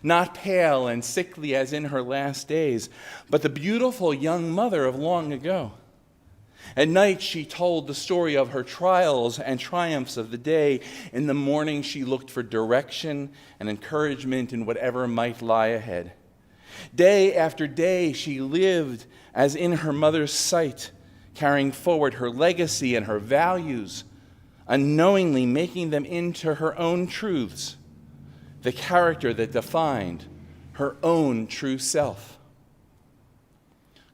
Speaker 9: not pale and sickly as in her last days, but the beautiful young mother of long ago. At night she told the story of her trials and triumphs of the day. In the morning she looked for direction and encouragement in whatever might lie ahead. Day after day she lived as in her mother's sight, carrying forward her legacy and her values, unknowingly making them into her own truths, the character that defined her own true self.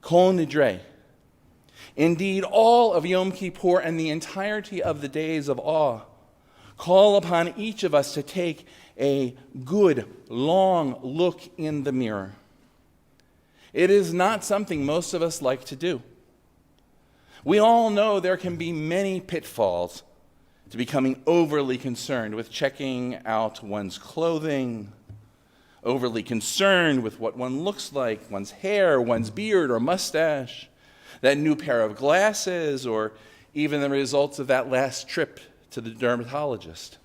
Speaker 9: Kol Nidre. Indeed, all of Yom Kippur and the entirety of the days of awe call upon each of us to take a good, long look in the mirror. It is not something most of us like to do. We all know there can be many pitfalls to becoming overly concerned with checking out one's clothing, overly concerned with what one looks like, one's hair, one's beard or mustache, that new pair of glasses, or even the results of that last trip to the dermatologist.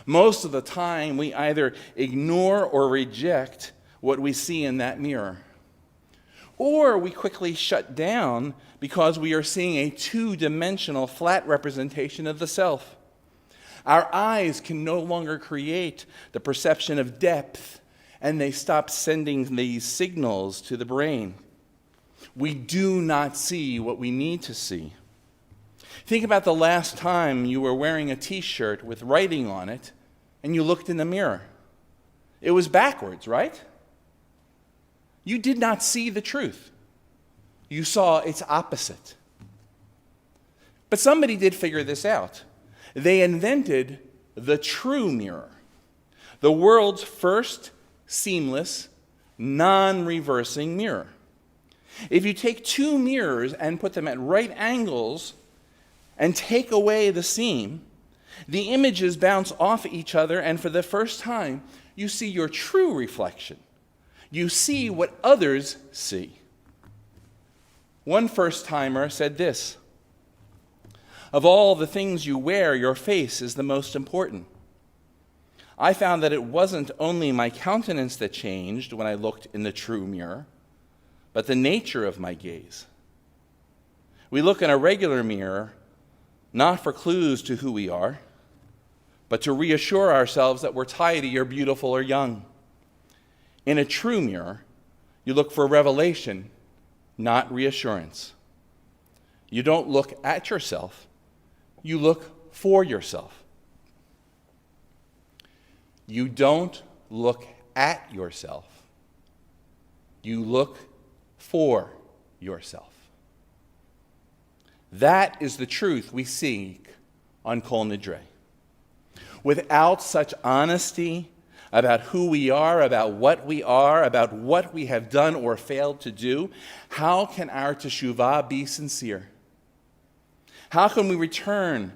Speaker 9: Most of the time, we either ignore or reject what we see in that mirror, or we quickly shut down because we are seeing a two-dimensional flat representation of the self. Our eyes can no longer create the perception of depth, and they stop sending these signals to the brain. We do not see what we need to see. Think about the last time you were wearing a t-shirt with writing on it and you looked in the mirror. It was backwards, right? You did not see the truth. You saw its opposite. But somebody did figure this out. They invented the true mirror, the world's first seamless, non-reversing mirror. If you take two mirrors and put them at right angles and take away the seam, the images bounce off each other, and for the first time, you see your true reflection. You see what others see. One first-timer said this: "Of all the things you wear, your face is the most important. I found that it wasn't only my countenance that changed when I looked in the true mirror, but the nature of my gaze. We look in a regular mirror not for clues to who we are, but to reassure ourselves that we're tidy or beautiful or young. In a true mirror, you look for revelation, not reassurance. You don't look at yourself, you look for yourself. You don't look at yourself, you look for yourself. That is the truth we seek on Kol Nidre. Without such honesty about who we are, about what we have done or failed to do, how can our teshuvah be sincere? How can we return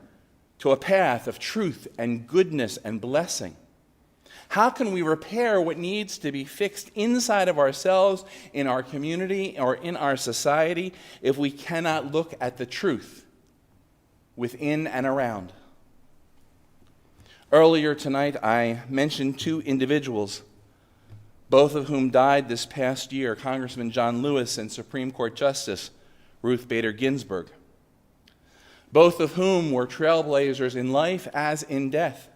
Speaker 9: to a path of truth and goodness and blessing? How can we repair what needs to be fixed inside of ourselves, in our community, or in our society if we cannot look at the truth within and around? Earlier tonight, I mentioned two individuals, both of whom died this past year, Congressman John Lewis and Supreme Court Justice Ruth Bader Ginsburg, both of whom were trailblazers in life as in death.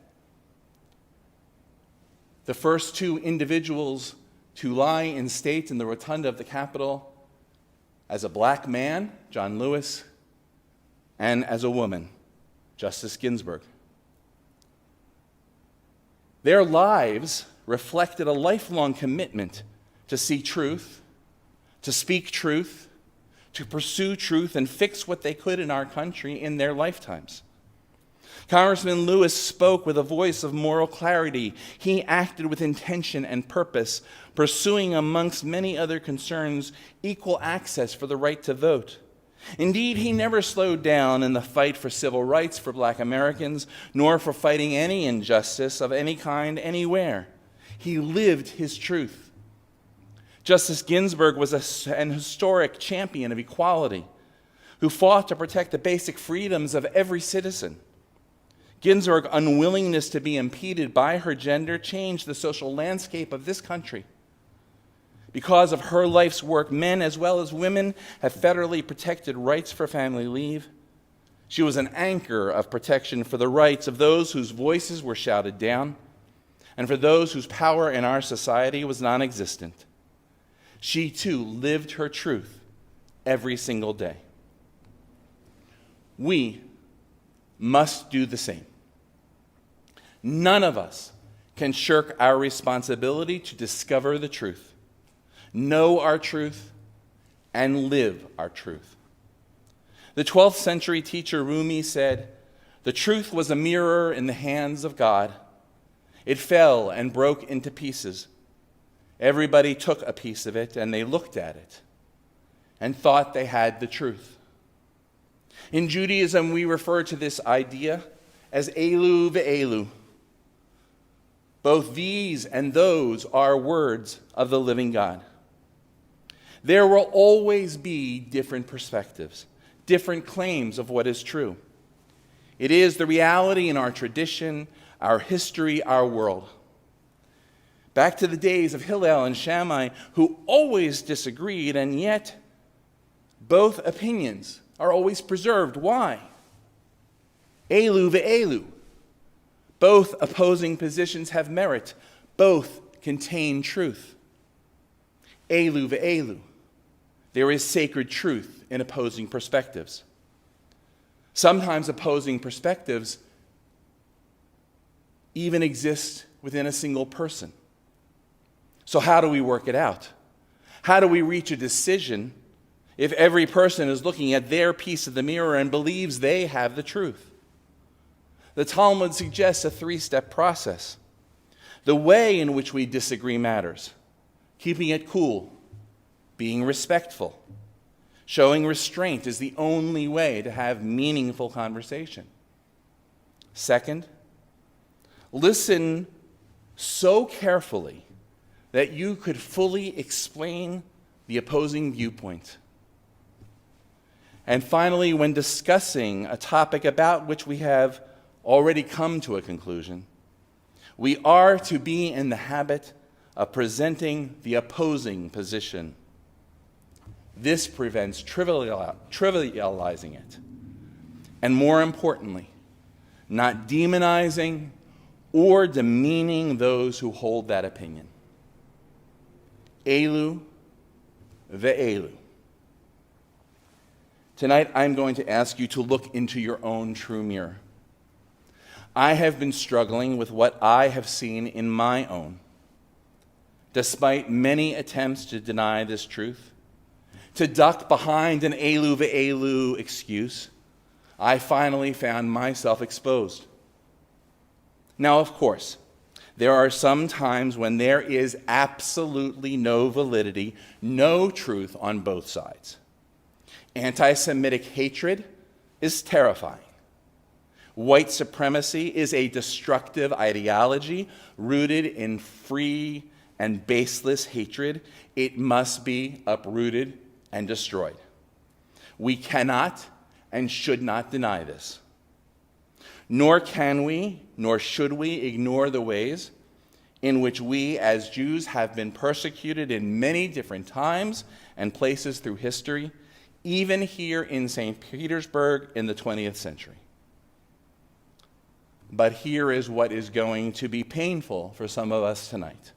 Speaker 9: The first two individuals to lie in state in the rotunda of the Capitol as a black man, John Lewis, and as a woman, Justice Ginsburg. Their lives reflected a lifelong commitment to see truth, to speak truth, to pursue truth, and fix what they could in our country in their lifetimes. Congressman Lewis spoke with a voice of moral clarity. He acted with intention and purpose, pursuing amongst many other concerns equal access for the right to vote. Indeed, he never slowed down in the fight for civil rights for black Americans, nor for fighting any injustice of any kind anywhere. He lived his truth. Justice Ginsburg was an historic champion of equality who fought to protect the basic freedoms of every citizen. Ginsburg's unwillingness to be impeded by her gender changed the social landscape of this country. Because of her life's work, men as well as women have federally protected rights for family leave. She was an anchor of protection for the rights of those whose voices were shouted down and for those whose power in our society was non-existent. She too lived her truth every single day. We must do the same. None of us can shirk our responsibility to discover the truth, know our truth, and live our truth. The 12th century teacher Rumi said, "The truth was a mirror in the hands of God. It fell and broke into pieces. Everybody took a piece of it and they looked at it and thought they had the truth." In Judaism, we refer to this idea as Elu ve'elu. Both these and those are words of the living God. There will always be different perspectives, different claims of what is true. It is the reality in our tradition, our history, our world. Back to the days of Hillel and Shammai, who always disagreed, and yet both opinions are always preserved. Why? Elu ve'elu. Both opposing positions have merit. Both contain truth. Elu ve'elu. There is sacred truth in opposing perspectives. Sometimes opposing perspectives even exist within a single person. So how do we work it out? How do we reach a decision if every person is looking at their piece of the mirror and believes they have the truth? The Talmud suggests a three-step process. The way in which we disagree matters. Keeping it cool, being respectful, showing restraint is the only way to have meaningful conversation. Second, listen so carefully that you could fully explain the opposing viewpoint. And finally, when discussing a topic about which we have already come to a conclusion, we are to be in the habit of presenting the opposing position. This prevents trivializing it. And more importantly, not demonizing or demeaning those who hold that opinion. Elu ve'elu. Tonight, I'm going to ask you to look into your own true mirror. I have been struggling with what I have seen in my own. Despite many attempts to deny this truth, to duck behind an Elu ve'elu excuse, I finally found myself exposed. Now, of course, there are some times when there is absolutely no validity, no truth on both sides. Anti-Semitic hatred is terrifying. White supremacy is a destructive ideology rooted in free and baseless hatred. It must be uprooted and destroyed. We cannot and should not deny this. Nor can we, nor should we ignore the ways in which we as Jews have been persecuted in many different times and places through history, even here in St. Petersburg in the 20th century. But here is what is going to be painful for some of us tonight.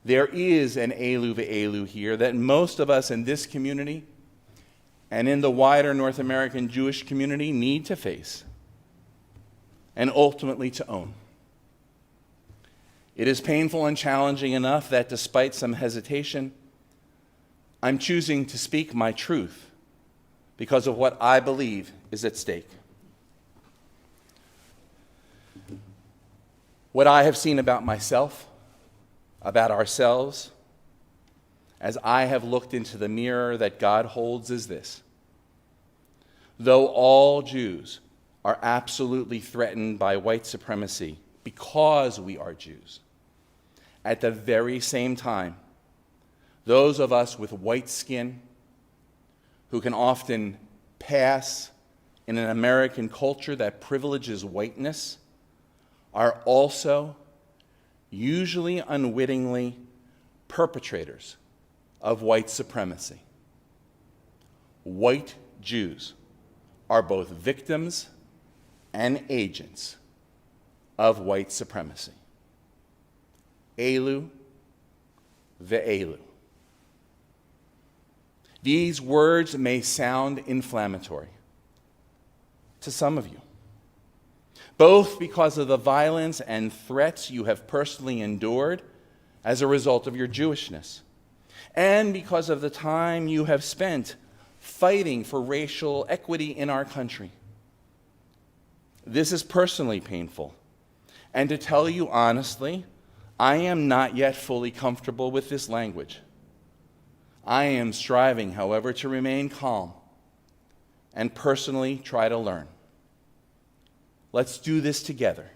Speaker 9: There is an elu ve'elu here that most of us in this community and in the wider North American Jewish community need to face and ultimately to own. It is painful and challenging enough that despite some hesitation, I'm choosing to speak my truth because of what I believe is at stake. What I have seen about myself, about ourselves, as I have looked into the mirror that God holds is this. Though all Jews are absolutely threatened by white supremacy because we are Jews, at the very same time, those of us with white skin who can often pass in an American culture that privileges whiteness are also, usually unwittingly, perpetrators of white supremacy. White Jews are both victims and agents of white supremacy. Elu ve'elu. These words may sound inflammatory to some of you, both because of the violence and threats you have personally endured as a result of your Jewishness, and because of the time you have spent fighting for racial equity in our country. This is personally painful, and to tell you honestly, I am not yet fully comfortable with this language. I am striving, however, to remain calm and personally try to learn. Let's do this together.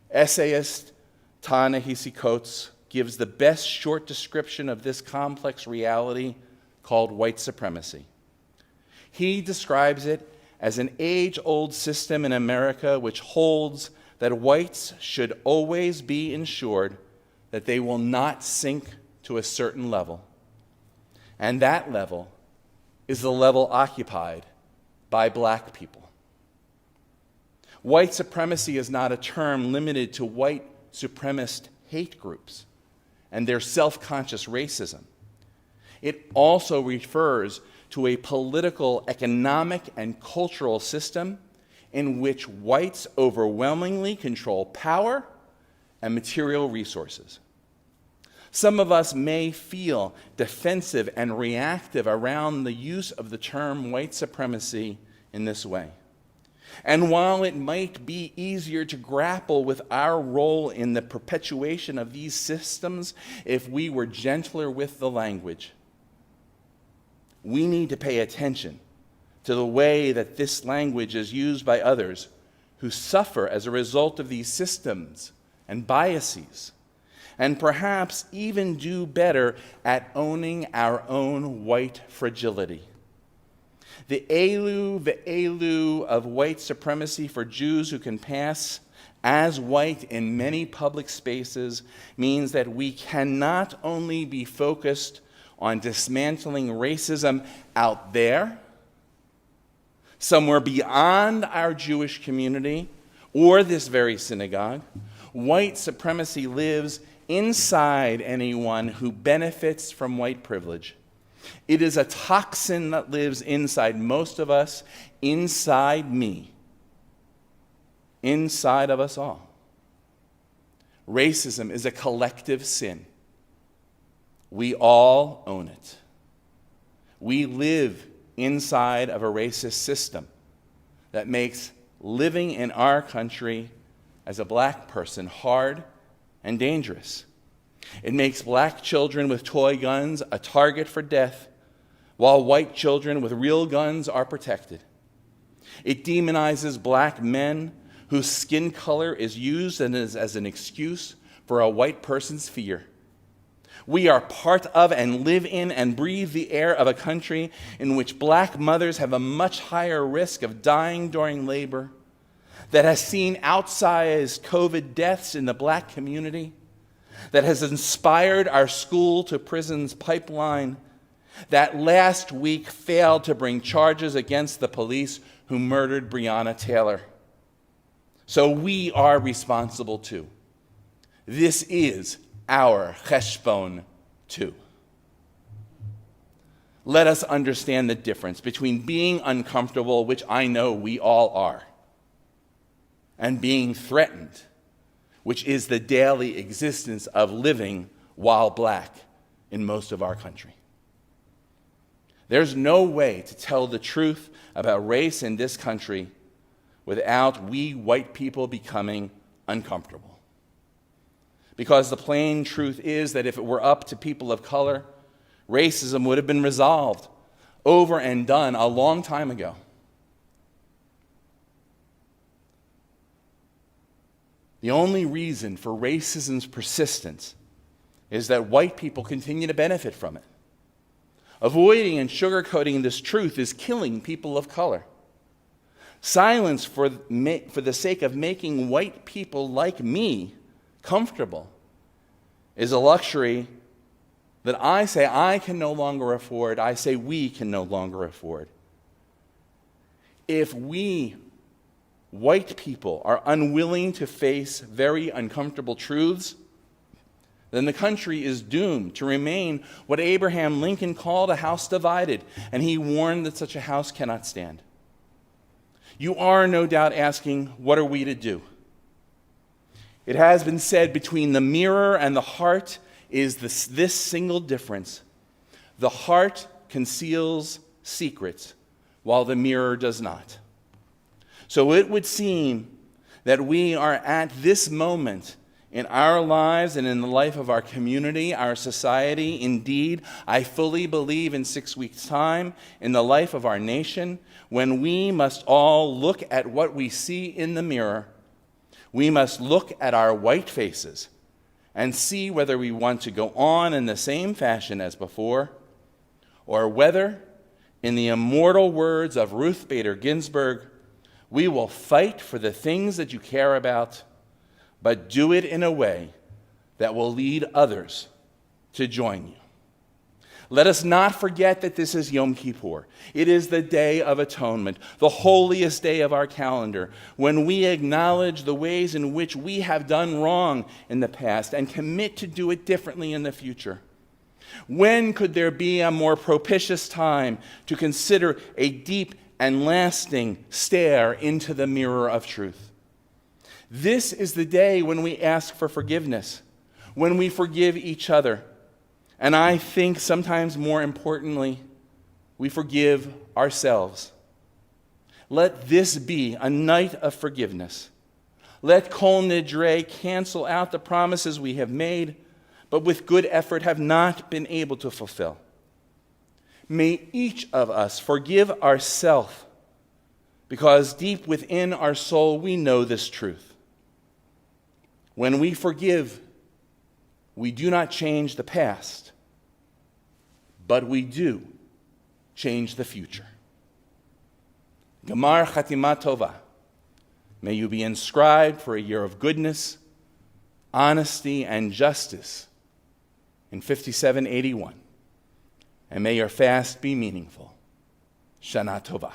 Speaker 9: Essayist Ta-Nehisi Coates gives the best short description of this complex reality called white supremacy. He describes it as an age-old system in America which holds that whites should always be ensured that they will not sink to a certain level. And that level is the level occupied by black people. White supremacy is not a term limited to white supremacist hate groups and their self-conscious racism. It also refers to a political, economic, and cultural system in which whites overwhelmingly control power and material resources. Some of us may feel defensive and reactive around the use of the term white supremacy in this way. And while it might be easier to grapple with our role in the perpetuation of these systems if we were gentler with the language, we need to pay attention to the way that this language is used by others who suffer as a result of these systems and biases, and perhaps even do better at owning our own white fragility. The elu ve'elu of white supremacy for Jews who can pass as white in many public spaces means that we cannot only be focused on dismantling racism out there, somewhere beyond our Jewish community or this very synagogue. White supremacy lives inside anyone who benefits from white privilege. It is a toxin that lives inside most of us, inside me, inside of us all. Racism is a collective sin. We all own it. We live inside of a racist system that makes living in our country as a black person hard and dangerous. It makes black children with toy guns a target for death, while white children with real guns are protected. It demonizes black men whose skin color is used as an excuse for a white person's fear. We are part of and live in and breathe the air of a country in which black mothers have a much higher risk of dying during labor, that has seen outsized COVID deaths in the black community, that has inspired our school to prisons pipeline, that last week failed to bring charges against the police who murdered Breonna Taylor. So we are responsible too. This is our cheshbon too. Let us understand the difference between being uncomfortable, which I know we all are, and being threatened, which is the daily existence of living while black in most of our country. There's no way to tell the truth about race in this country without we white people becoming uncomfortable. Because the plain truth is that if it were up to people of color, racism would have been resolved, over and done a long time ago. The only reason for racism's persistence is that white people continue to benefit from it. Avoiding and sugarcoating this truth is killing people of color. Silence for the sake of making white people like me comfortable is a luxury that I say I can no longer afford, I say we can no longer afford. If we white people are unwilling to face very uncomfortable truths, then the country is doomed to remain what Abraham Lincoln called a house divided, and he warned that such a house cannot stand. You are no doubt asking, what are we to do? It has been said between the mirror and the heart is this single difference. The heart conceals secrets, while the mirror does not. So it would seem that we are at this moment in our lives and in the life of our community, our society. Indeed, I fully believe in 6 weeks' time, in the life of our nation, when we must all look at what we see in the mirror. We must look at our white faces and see whether we want to go on in the same fashion as before, or whether, in the immortal words of Ruth Bader Ginsburg, we will fight for the things that you care about, but do it in a way that will lead others to join you. Let us not forget that this is Yom Kippur. It is the Day of Atonement, the holiest day of our calendar, when we acknowledge the ways in which we have done wrong in the past and commit to do it differently in the future. When could there be a more propitious time to consider a deep and lasting stare into the mirror of truth? This is the day when we ask for forgiveness, when we forgive each other, and I think sometimes more importantly, we forgive ourselves. Let this be a night of forgiveness. Let Kol Nidre cancel out the promises we have made, but with good effort have not been able to fulfill. May each of us forgive ourselves, because deep within our soul we know this truth. When we forgive, we do not change the past, but we do change the future. Gemar Chatima Tova. May you be inscribed for a year of goodness, honesty, and justice in 5781. And may your fast be meaningful. Shana Tova.